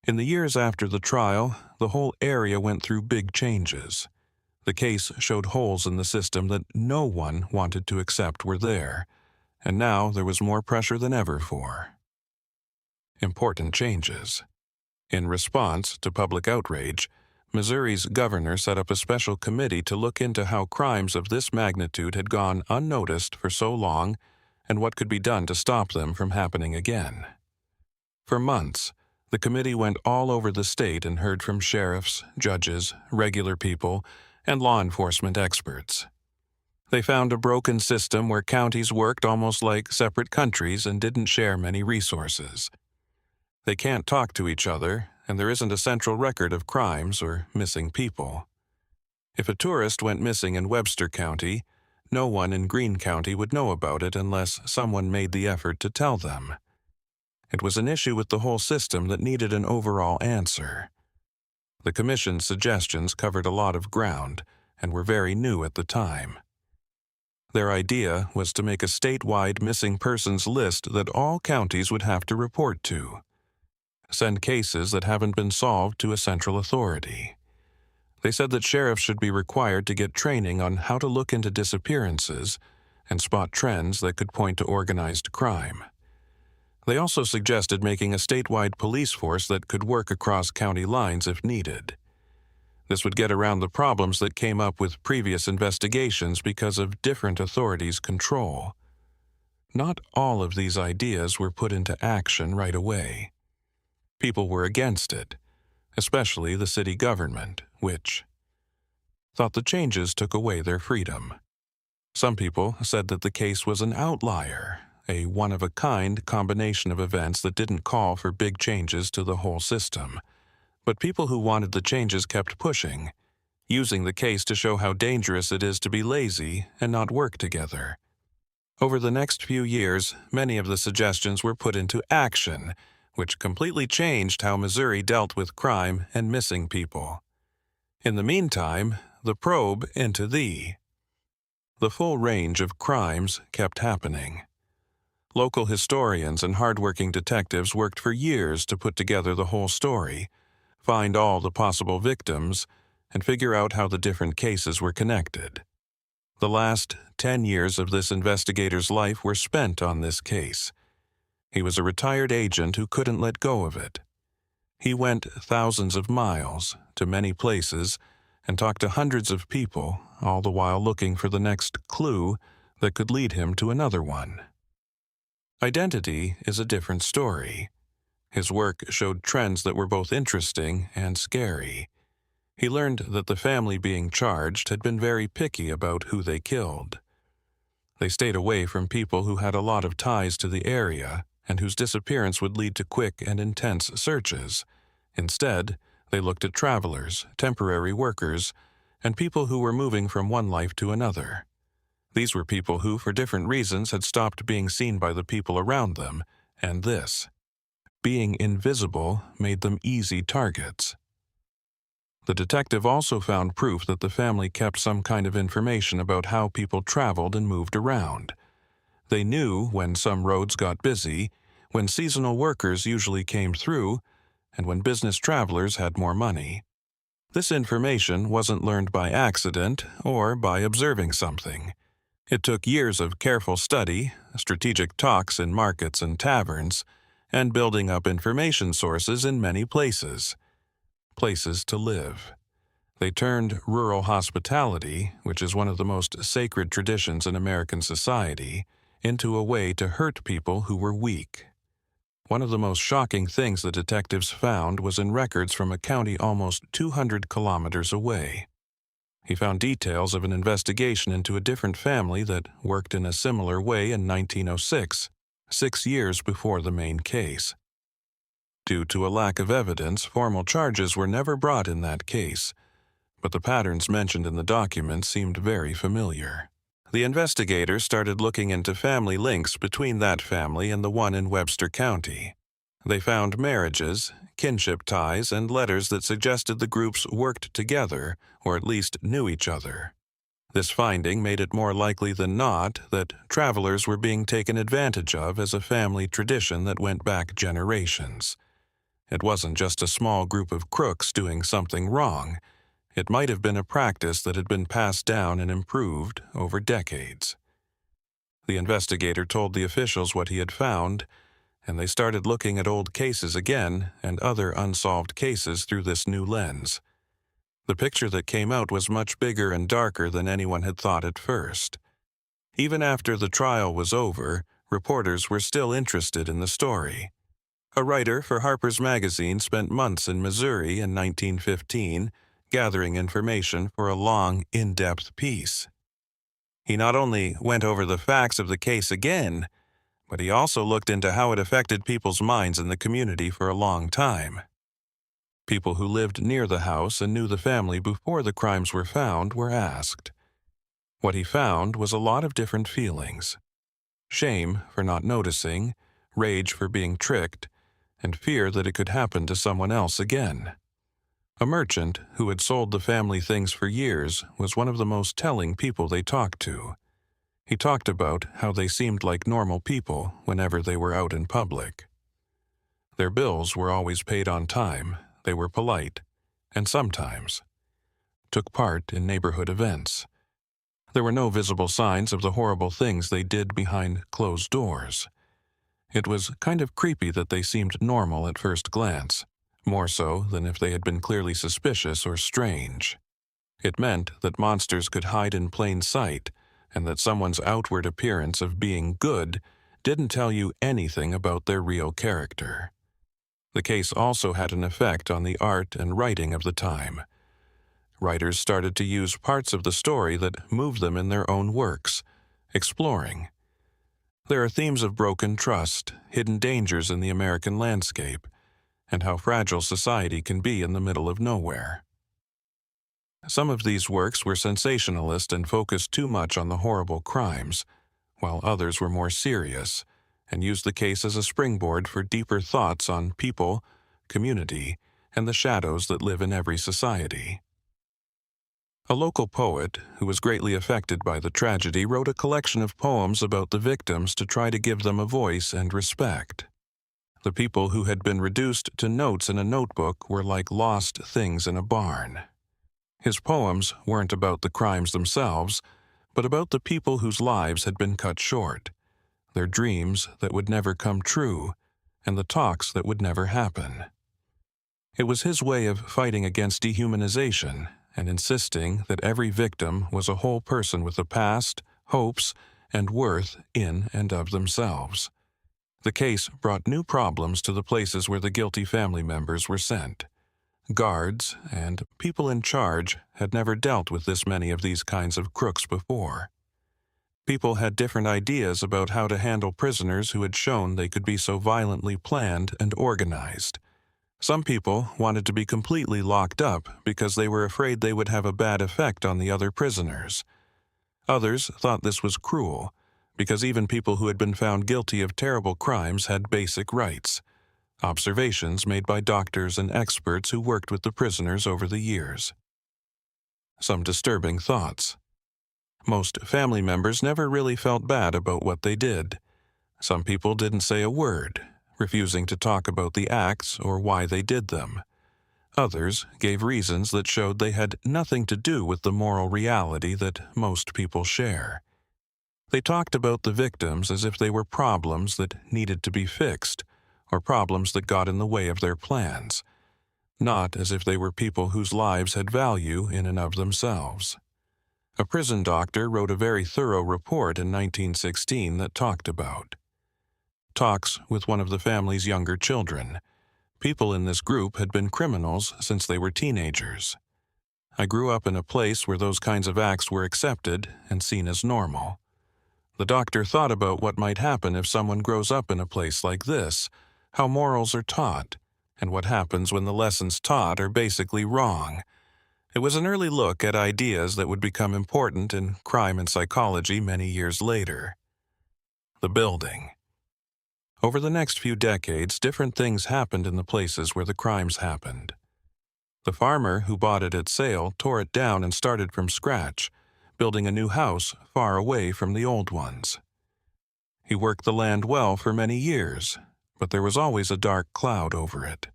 In the years after the trial, the whole area went through big changes. The case showed holes in the system that no one wanted to accept were there, and now there was more pressure than ever for important changes. In response to public outrage, Missouri's governor set up a special committee to look into how crimes of this magnitude had gone unnoticed for so long and what could be done to stop them from happening again. For months, the committee went all over the state and heard from sheriffs, judges, regular people, and law enforcement experts. They found a broken system where counties worked almost like separate countries and didn't share many resources. They can't talk to each other, and there isn't a central record of crimes or missing people. If a tourist went missing in Webster County, no one in Greene County would know about it unless someone made the effort to tell them. It was an issue with the whole system that needed an overall answer. The Commission's suggestions covered a lot of ground and were very new at the time. Their idea was to make a statewide missing persons list that all counties would have to report to. Send cases that haven't been solved to a central authority. They said that sheriffs should be required to get training on how to look into disappearances and spot trends that could point to organized crime. They also suggested making a statewide police force that could work across county lines if needed. This would get around the problems that came up with previous investigations because of different authorities' control. Not all of these ideas were put into action right away. People were against it, especially the city government, which thought the changes took away their freedom. Some people said that the case was an outlier, a one-of-a-kind combination of events that didn't call for big changes to the whole system. But people who wanted the changes kept pushing, using the case to show how dangerous it is to be lazy and not work together. Over the next few years, many of the suggestions were put into action, which completely changed how Missouri dealt with crime and missing people. In the meantime, the probe into the full range of crimes kept happening. Local historians and hardworking detectives worked for years to put together the whole story, find all the possible victims, and figure out how the different cases were connected. The last 10 years of this investigator's life were spent on this case. He was a retired agent who couldn't let go of it. He went thousands of miles to many places and talked to hundreds of people, all the while looking for the next clue that could lead him to another one. Identity is a different story. His work showed trends that were both interesting and scary. He learned that the family being charged had been very picky about who they killed. They stayed away from people who had a lot of ties to the area and whose disappearance would lead to quick and intense searches. Instead, they looked at travelers, temporary workers, and people who were moving from one life to another. These were people who, for different reasons, had stopped being seen by the people around them, and this, being invisible, made them easy targets. The detective also found proof that the family kept some kind of information about how people traveled and moved around. They knew when some roads got busy, when seasonal workers usually came through, and when business travelers had more money. This information wasn't learned by accident or by observing something. It took years of careful study, strategic talks in markets and taverns, and building up information sources in many places. Places to live. They turned rural hospitality, which is one of the most sacred traditions in American society, into a way to hurt people who were weak. One of the most shocking things the detectives found was in records from a county almost 200 kilometers away. He found details of an investigation into a different family that worked in a similar way in 1906, 6 years before the main case. Due to a lack of evidence, formal charges were never brought in that case, but the patterns mentioned in the documents seemed very familiar. The investigators started looking into family links between that family and the one in Webster County. They found marriages, kinship ties, and letters that suggested the groups worked together, or at least knew each other. This finding made it more likely than not that travelers were being taken advantage of as a family tradition that went back generations. It wasn't just a small group of crooks doing something wrong. It might have been a practice that had been passed down and improved over decades. The investigator told the officials what he had found, and they started looking at old cases again and other unsolved cases through this new lens. The picture that came out was much bigger and darker than anyone had thought at first. Even after the trial was over, reporters were still interested in the story. A writer for Harper's Magazine spent months in Missouri in 1915 gathering information for a long, in-depth piece. He not only went over the facts of the case again, but he also looked into how it affected people's minds in the community for a long time. People who lived near the house and knew the family before the crimes were found were asked. What he found was a lot of different feelings: shame for not noticing, rage for being tricked, and fear that it could happen to someone else again. A merchant who had sold the family things for years was one of the most telling people they talked to. He talked about how they seemed like normal people whenever they were out in public. Their bills were always paid on time, they were polite, and sometimes took part in neighborhood events. There were no visible signs of the horrible things they did behind closed doors. It was kind of creepy that they seemed normal at first glance, more so than if they had been clearly suspicious or strange. It meant that monsters could hide in plain sight, and that someone's outward appearance of being good didn't tell you anything about their real character. The case also had an effect on the art and writing of the time. Writers started to use parts of the story that moved them in their own works, exploring. There are themes of broken trust, hidden dangers in the American landscape, and how fragile society can be in the middle of nowhere. Some of these works were sensationalist and focused too much on the horrible crimes, while others were more serious and used the case as a springboard for deeper thoughts on people, community, and the shadows that live in every society. A local poet, who was greatly affected by the tragedy, wrote a collection of poems about the victims to try to give them a voice and respect. The people who had been reduced to notes in a notebook were like lost things in a barn. His poems weren't about the crimes themselves, but about the people whose lives had been cut short, their dreams that would never come true, and the talks that would never happen. It was his way of fighting against dehumanization and insisting that every victim was a whole person with a past, hopes, and worth in and of themselves. The case brought new problems to the places where the guilty family members were sent. Guards and people in charge had never dealt with this many of these kinds of crooks before. People had different ideas about how to handle prisoners who had shown they could be so violently planned and organized. Some people wanted to be completely locked up because they were afraid they would have a bad effect on the other prisoners. Others thought this was cruel, because even people who had been found guilty of terrible crimes had basic rights, observations made by doctors and experts who worked with the prisoners over the years. Some disturbing thoughts. Most family members never really felt bad about what they did. Some people didn't say a word, refusing to talk about the acts or why they did them. Others gave reasons that showed they had nothing to do with the moral reality that most people share. They talked about the victims as if they were problems that needed to be fixed, or problems that got in the way of their plans, not as if they were people whose lives had value in and of themselves. A prison doctor wrote a very thorough report in 1916 that talked about talks with one of the family's younger children. People in this group had been criminals since they were teenagers. I grew up in a place where those kinds of acts were accepted and seen as normal. The doctor thought about what might happen if someone grows up in a place like this, how morals are taught, and what happens when the lessons taught are basically wrong. It was an early look at ideas that would become important in crime and psychology many years later. The building. Over the next few decades, different things happened in the places where the crimes happened. The farmer who bought it at sale tore it down and started from scratch, building a new house far away from the old ones. He worked the land well for many years, but there was always a dark cloud over it.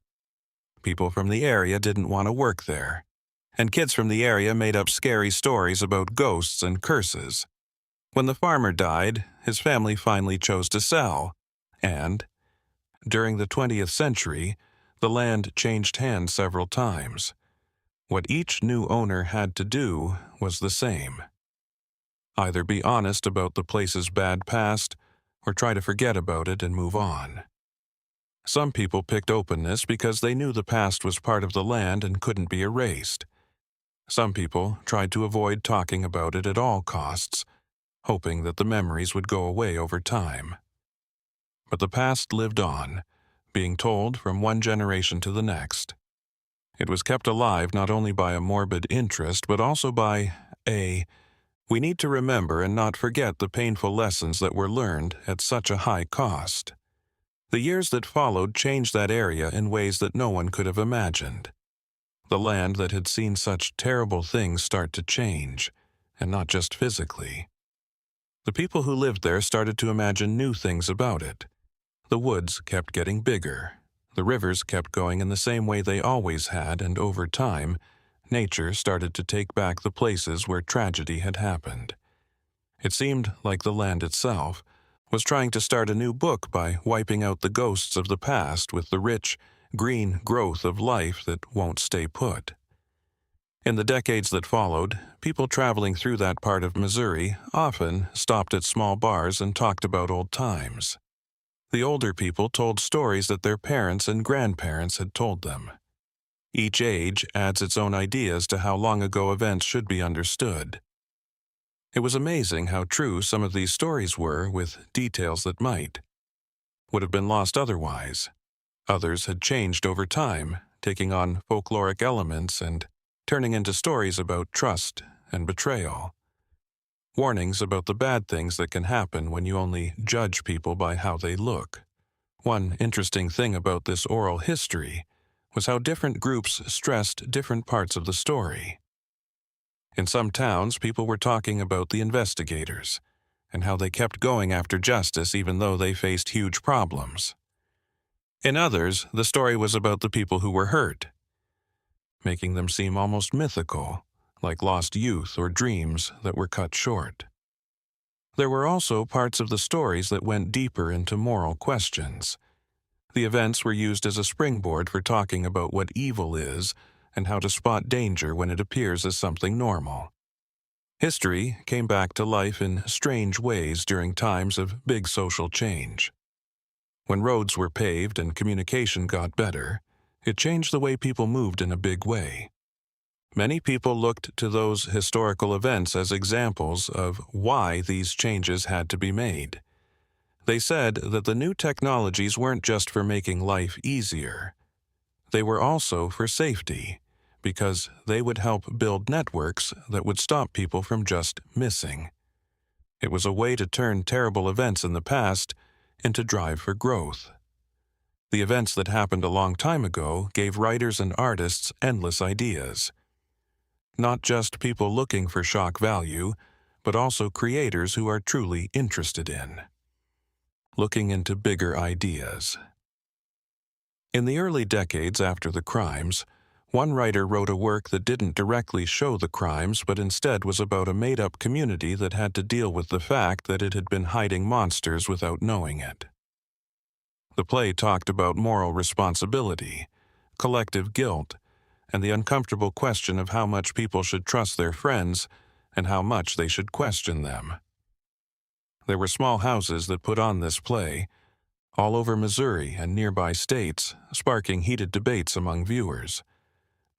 People from the area didn't want to work there, and kids from the area made up scary stories about ghosts and curses. When the farmer died, his family finally chose to sell, and, during the 20th century, the land changed hands several times. What each new owner had to do was the same. Either be honest about the place's bad past, or try to forget about it and move on. Some people picked openness because they knew the past was part of the land and couldn't be erased. Some people tried to avoid talking about it at all costs, hoping that the memories would go away over time. But the past lived on, being told from one generation to the next. It was kept alive not only by a morbid interest, but also by we need to remember and not forget the painful lessons that were learned at such a high cost. The years that followed changed that area in ways that no one could have imagined. The land that had seen such terrible things start to change, and not just physically. The people who lived there started to imagine new things about it. The woods kept getting bigger. The rivers kept going in the same way they always had, and over time, nature started to take back the places where tragedy had happened. It seemed like the land itself was trying to start a new book by wiping out the ghosts of the past with the rich, green growth of life that won't stay put. In the decades that followed, people traveling through that part of Missouri often stopped at small bars and talked about old times. The older people told stories that their parents and grandparents had told them. Each age adds its own ideas to how long ago events should be understood. It was amazing how true some of these stories were, with details that would have been lost otherwise. Others had changed over time, taking on folkloric elements and turning into stories about trust and betrayal. Warnings about the bad things that can happen when you only judge people by how they look. One interesting thing about this oral history was how different groups stressed different parts of the story. In some towns, people were talking about the investigators and how they kept going after justice even though they faced huge problems. In others, the story was about the people who were hurt, making them seem almost mythical, like lost youth or dreams that were cut short. There were also parts of the stories that went deeper into moral questions. The events were used as a springboard for talking about what evil is and how to spot danger when it appears as something normal. History came back to life in strange ways during times of big social change. When roads were paved and communication got better, it changed the way people moved in a big way. Many people looked to those historical events as examples of why these changes had to be made. They said that the new technologies weren't just for making life easier. They were also for safety, because they would help build networks that would stop people from just missing. It was a way to turn terrible events in the past into drive for growth. The events that happened a long time ago gave writers and artists endless ideas. Not just people looking for shock value, but also creators who are truly interested in looking into bigger ideas. In the early decades after the crimes, one writer wrote a work that didn't directly show the crimes, but instead was about a made-up community that had to deal with the fact that it had been hiding monsters without knowing it. The play talked about moral responsibility, collective guilt, and the uncomfortable question of how much people should trust their friends and how much they should question them. There were small houses that put on this play, all over Missouri and nearby states, sparking heated debates among viewers.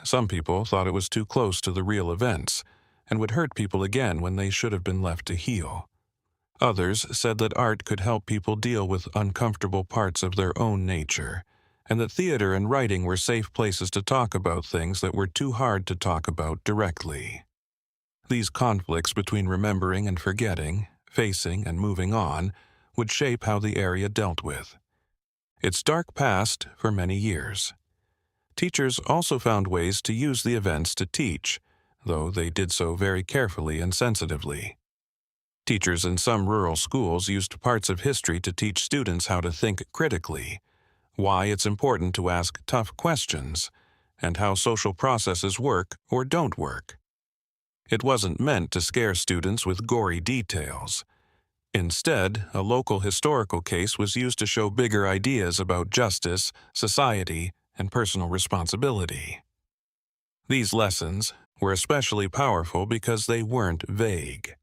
Some people thought it was too close to the real events and would hurt people again when they should have been left to heal. Others said that art could help people deal with uncomfortable parts of their own nature, and that theater and writing were safe places to talk about things that were too hard to talk about directly. These conflicts between remembering and forgetting, facing and moving on, would shape how the area dealt with its dark past for many years. Teachers also found ways to use the events to teach, though they did so very carefully and sensitively. Teachers in some rural schools used parts of history to teach students how to think critically, why it's important to ask tough questions, and how social processes work or don't work. It wasn't meant to scare students with gory details. Instead, a local historical case was used to show bigger ideas about justice, society, and personal responsibility. These lessons were especially powerful because they weren't vague.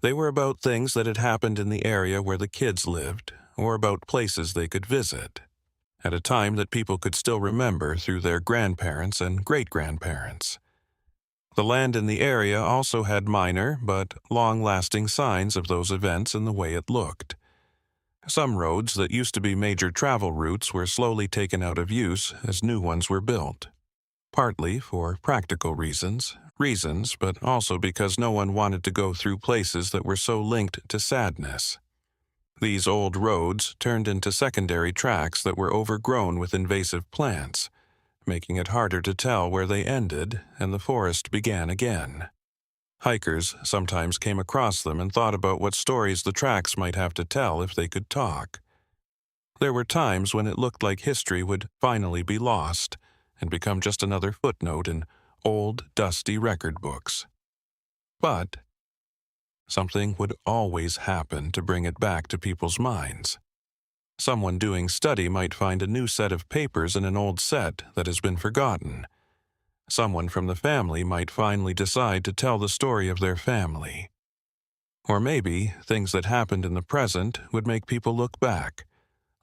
They were about things that had happened in the area where the kids lived, or about places they could visit, at a time that people could still remember through their grandparents and great-grandparents. The land in the area also had minor but long-lasting signs of those events in the way it looked. Some roads that used to be major travel routes were slowly taken out of use as new ones were built. partly for practical reasons, but also because no one wanted to go through places that were so linked to sadness. These old roads turned into secondary tracks that were overgrown with invasive plants, making it harder to tell where they ended and the forest began again. Hikers sometimes came across them and thought about what stories the tracks might have to tell if they could talk. There were times when it looked like history would finally be lost and become just another footnote in old, dusty record books. But something would always happen to bring it back to people's minds. Someone doing study might find a new set of papers in an old set that has been forgotten. Someone from the family might finally decide to tell the story of their family. Or maybe things that happened in the present would make people look back,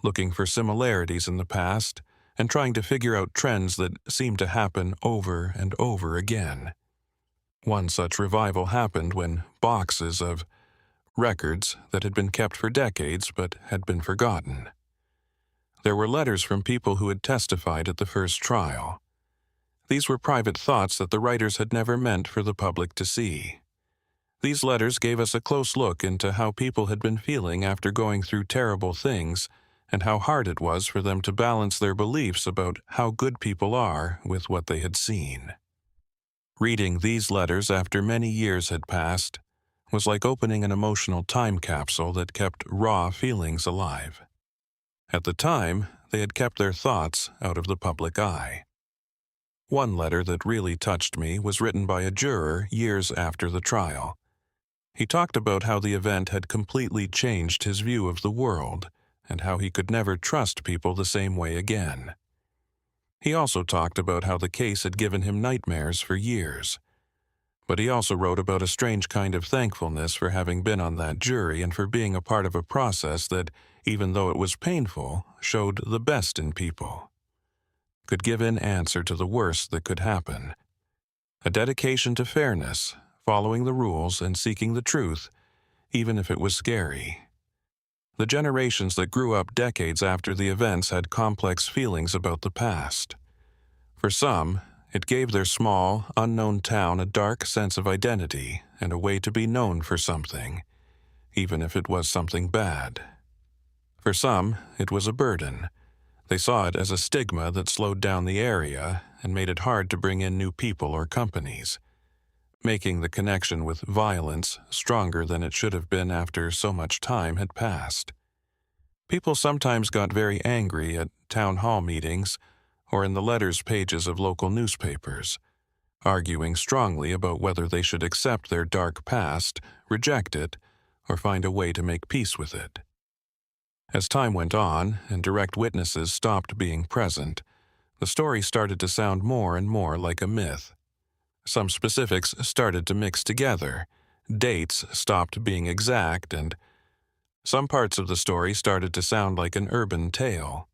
looking for similarities in the past and trying to figure out trends that seem to happen over and over again. One such revival happened when boxes of records that had been kept for decades but had been forgotten. There were letters from people who had testified at the first trial. These were private thoughts that the writers had never meant for the public to see. These letters gave us a close look into how people had been feeling after going through terrible things and how hard it was for them to balance their beliefs about how good people are with what they had seen. Reading these letters after many years had passed was like opening an emotional time capsule that kept raw feelings alive. At the time, they had kept their thoughts out of the public eye. One letter that really touched me was written by a juror years after the trial. He talked about how the event had completely changed his view of the world and how he could never trust people the same way again. He also talked about how the case had given him nightmares for years. But he also wrote about a strange kind of thankfulness for having been on that jury and for being a part of a process that, even though it was painful, showed the best in people. Could give an answer to the worst that could happen. A dedication to fairness, following the rules and seeking the truth, even if it was scary. The generations that grew up decades after the events had complex feelings about the past. For some, it gave their small, unknown town a dark sense of identity and a way to be known for something, even if it was something bad. For some, it was a burden. They saw it as a stigma that slowed down the area and made it hard to bring in new people or companies, making the connection with violence stronger than it should have been after so much time had passed. People sometimes got very angry at town hall meetings or in the letters pages of local newspapers, arguing strongly about whether they should accept their dark past, reject it, or find a way to make peace with it. As time went on and direct witnesses stopped being present, the story started to sound more and more like a myth. Some specifics started to mix together, dates stopped being exact, and some parts of the story started to sound like an urban tale.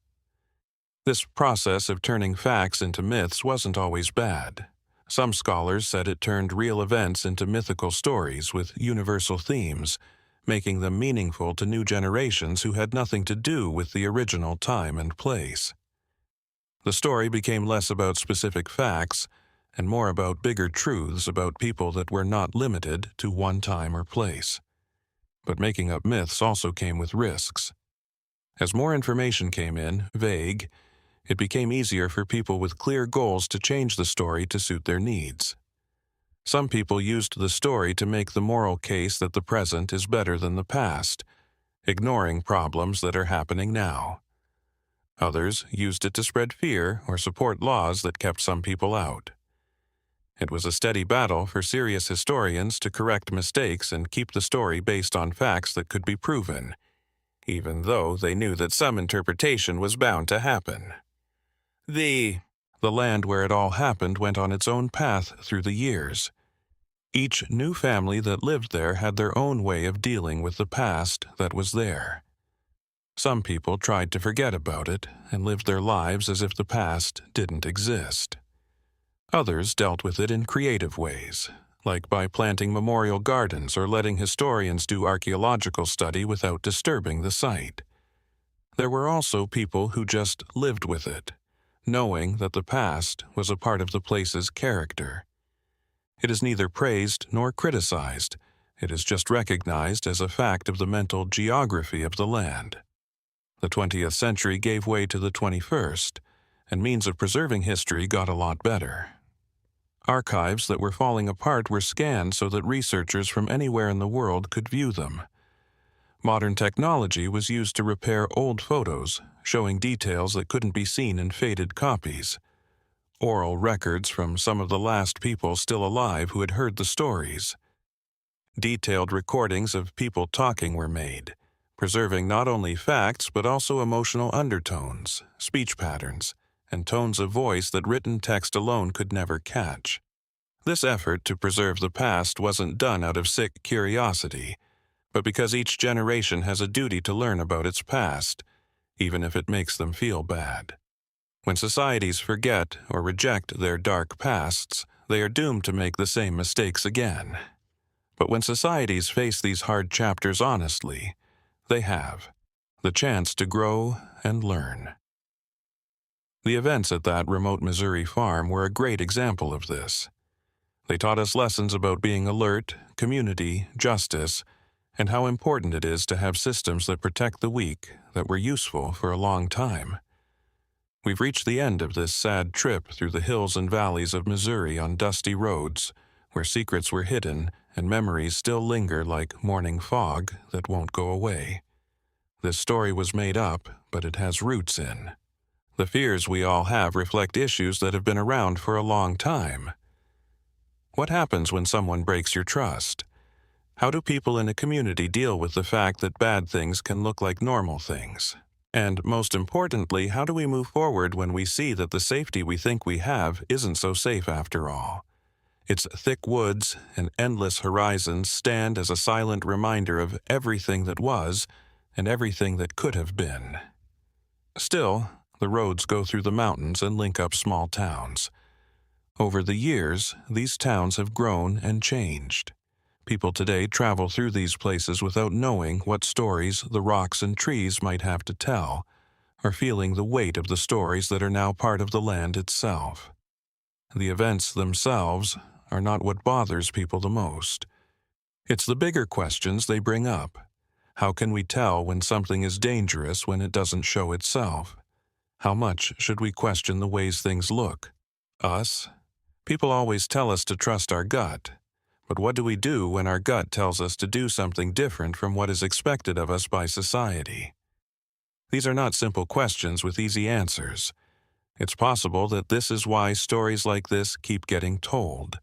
This process of turning facts into myths wasn't always bad. Some scholars said it turned real events into mythical stories with universal themes, making them meaningful to new generations who had nothing to do with the original time and place. The story became less about specific facts and more about bigger truths about people that were not limited to one time or place. But making up myths also came with risks. As more information came in, vague, it became easier for people with clear goals to change the story to suit their needs. Some people used the story to make the moral case that the present is better than the past, ignoring problems that are happening now. Others used it to spread fear or support laws that kept some people out. It was a steady battle for serious historians to correct mistakes and keep the story based on facts that could be proven, even though they knew that some interpretation was bound to happen. The land where it all happened went on its own path through the years. Each new family that lived there had their own way of dealing with the past that was there. Some people tried to forget about it and lived their lives as if the past didn't exist. Others dealt with it in creative ways, like by planting memorial gardens or letting historians do archaeological study without disturbing the site. There were also people who just lived with it, knowing that the past was a part of the place's character. It is neither praised nor criticized. It is just recognized as a fact of the mental geography of the land. The 20th century gave way to the 21st, and means of preserving history got a lot better. Archives that were falling apart were scanned so that researchers from anywhere in the world could view them. Modern technology was used to repair old photos, showing details that couldn't be seen in faded copies. Oral records from some of the last people still alive who had heard the stories. Detailed recordings of people talking were made, preserving not only facts but also emotional undertones, speech patterns, and tones of voice that written text alone could never catch. This effort to preserve the past wasn't done out of sick curiosity, but because each generation has a duty to learn about its past, even if it makes them feel bad. When societies forget or reject their dark pasts, they are doomed to make the same mistakes again. But when societies face these hard chapters honestly, they have the chance to grow and learn. The events at that remote Missouri farm were a great example of this. They taught us lessons about being alert, community, justice, and how important it is to have systems that protect the weak that were useful for a long time. We've reached the end of this sad trip through the hills and valleys of Missouri on dusty roads, where secrets were hidden and memories still linger like morning fog that won't go away. This story was made up, but it has roots in. The fears we all have reflect issues that have been around for a long time. What happens when someone breaks your trust? How do people in a community deal with the fact that bad things can look like normal things? And most importantly, how do we move forward when we see that the safety we think we have isn't so safe after all? Its thick woods and endless horizons stand as a silent reminder of everything that was and everything that could have been. Still, the roads go through the mountains and link up small towns. Over the years, these towns have grown and changed. People today travel through these places without knowing what stories the rocks and trees might have to tell, or feeling the weight of the stories that are now part of the land itself. The events themselves are not what bothers people the most. It's the bigger questions they bring up. How can we tell when something is dangerous when it doesn't show itself? How much should we question the ways things look? Us? People always tell us to trust our gut. But what do we do when our gut tells us to do something different from what is expected of us by society? These are not simple questions with easy answers. It's possible that this is why stories like this keep getting told.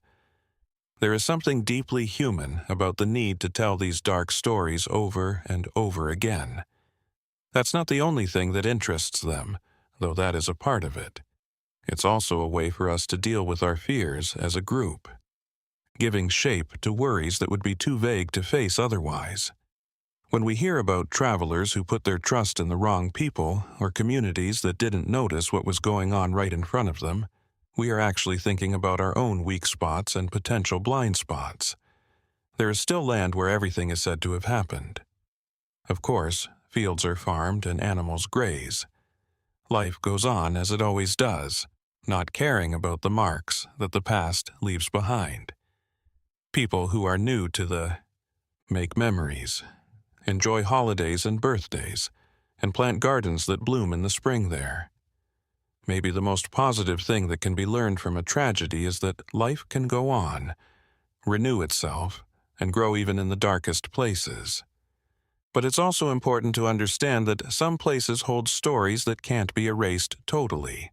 There is something deeply human about the need to tell these dark stories over and over again. That's not the only thing that interests them, though that is a part of it. It's also a way for us to deal with our fears as a group, giving shape to worries that would be too vague to face otherwise. When we hear about travelers who put their trust in the wrong people or communities that didn't notice what was going on right in front of them, we are actually thinking about our own weak spots and potential blind spots. There is still land where everything is said to have happened. Of course, fields are farmed and animals graze. Life goes on as it always does, not caring about the marks that the past leaves behind. People who are new to the make memories, enjoy holidays and birthdays, and plant gardens that bloom in the spring there. Maybe the most positive thing that can be learned from a tragedy is that life can go on, renew itself, and grow even in the darkest places. But it's also important to understand that some places hold stories that can't be erased totally.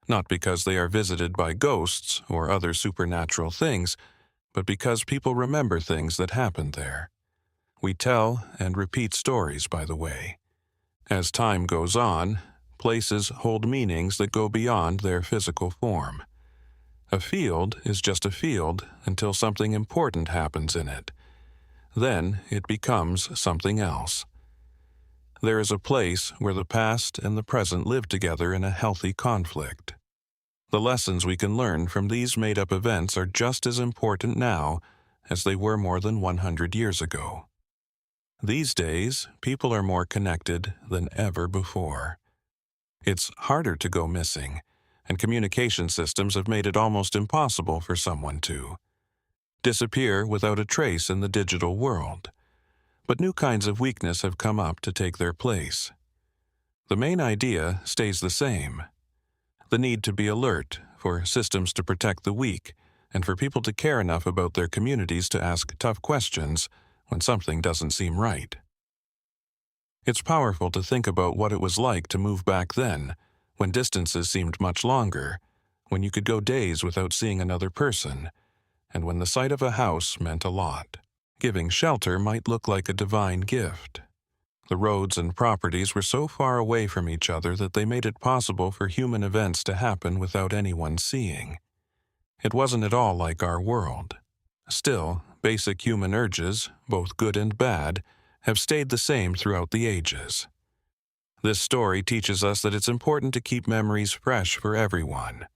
Not because they are visited by ghosts or other supernatural things, but because people remember things that happened there. We tell and repeat stories, by the way. As time goes on, places hold meanings that go beyond their physical form. A field is just a field until something important happens in it. Then it becomes something else. There is a place where the past and the present live together in a healthy conflict. The lessons we can learn from these made-up events are just as important now as they were more than 100 years ago. These days, people are more connected than ever before. It's harder to go missing, and communication systems have made it almost impossible for someone to disappear without a trace in the digital world. But new kinds of weakness have come up to take their place. The main idea stays the same: the need to be alert, for systems to protect the weak, and for people to care enough about their communities to ask tough questions when something doesn't seem right. It's powerful to think about what it was like to move back then, when distances seemed much longer, when you could go days without seeing another person, and when the sight of a house meant a lot. Giving shelter might look like a divine gift. The roads and properties were so far away from each other that they made it possible for human events to happen without anyone seeing. It wasn't at all like our world. Still, basic human urges, both good and bad, have stayed the same throughout the ages. This story teaches us that it's important to keep memories fresh for everyone.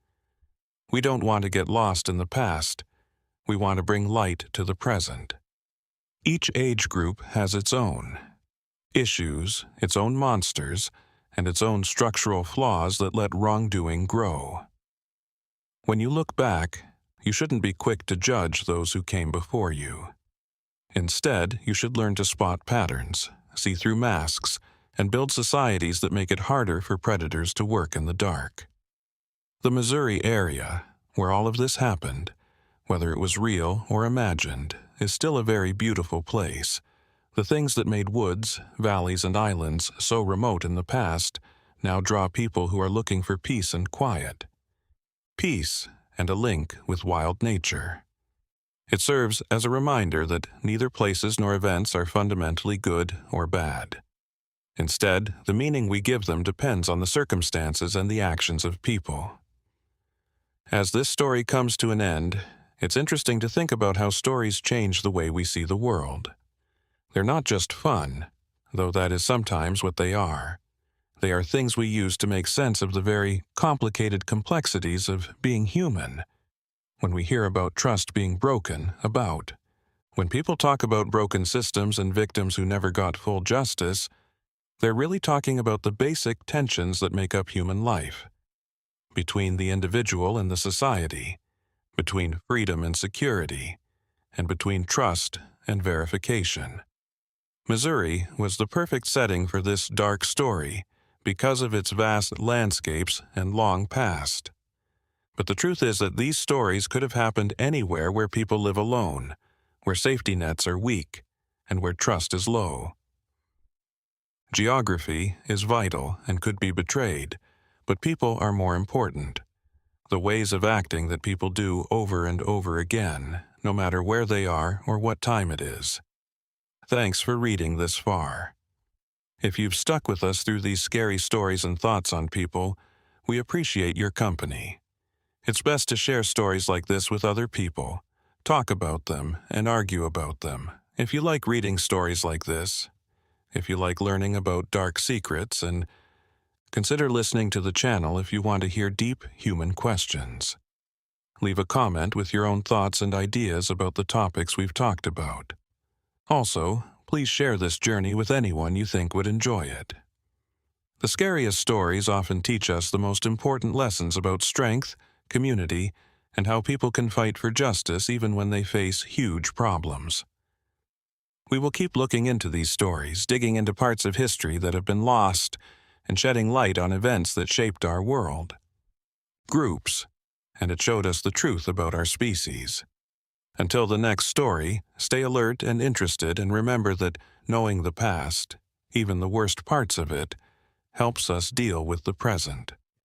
We don't want to get lost in the past. We want to bring light to the present. Each age group has its own issues, its own monsters, and its own structural flaws that let wrongdoing grow. When you look back, you shouldn't be quick to judge those who came before you. Instead, you should learn to spot patterns, see through masks, and build societies that make it harder for predators to work in the dark. The Missouri area, where all of this happened, whether it was real or imagined, is still a very beautiful place. The things that made woods, valleys, and islands so remote in the past now draw people who are looking for peace and quiet. Peace and a link with wild nature. It serves as a reminder that neither places nor events are fundamentally good or bad. Instead, the meaning we give them depends on the circumstances and the actions of people. As this story comes to an end, it's interesting to think about how stories change the way we see the world. They're not just fun, though that is sometimes what they are. They are things we use to make sense of the very complicated complexities of being human. When we hear about trust being broken, when people talk about broken systems and victims who never got full justice, they're really talking about the basic tensions that make up human life. Between the individual and the society, between freedom and security, and between trust and verification. Missouri was the perfect setting for this dark story because of its vast landscapes and long past. But the truth is that these stories could have happened anywhere where people live alone, where safety nets are weak, and where trust is low. Geography is vital and could be betrayed, but people are more important. The ways of acting that people do over and over again, no matter where they are or what time it is. Thanks for reading this far. If you've stuck with us through these scary stories and thoughts on people, we appreciate your company. It's best to share stories like this with other people, talk about them, and argue about them. If you like reading stories like this, if you like learning about dark secrets, and consider listening to the channel if you want to hear deep human questions. Leave a comment with your own thoughts and ideas about the topics we've talked about. Also, please share this journey with anyone you think would enjoy it. The scariest stories often teach us the most important lessons about strength, community, and how people can fight for justice even when they face huge problems. We will keep looking into these stories, digging into parts of history that have been lost, and shedding light on events that shaped our world. Groups, and it showed us the truth about our species. Until the next story, stay alert and interested, and remember that knowing the past, even the worst parts of it, helps us deal with the present.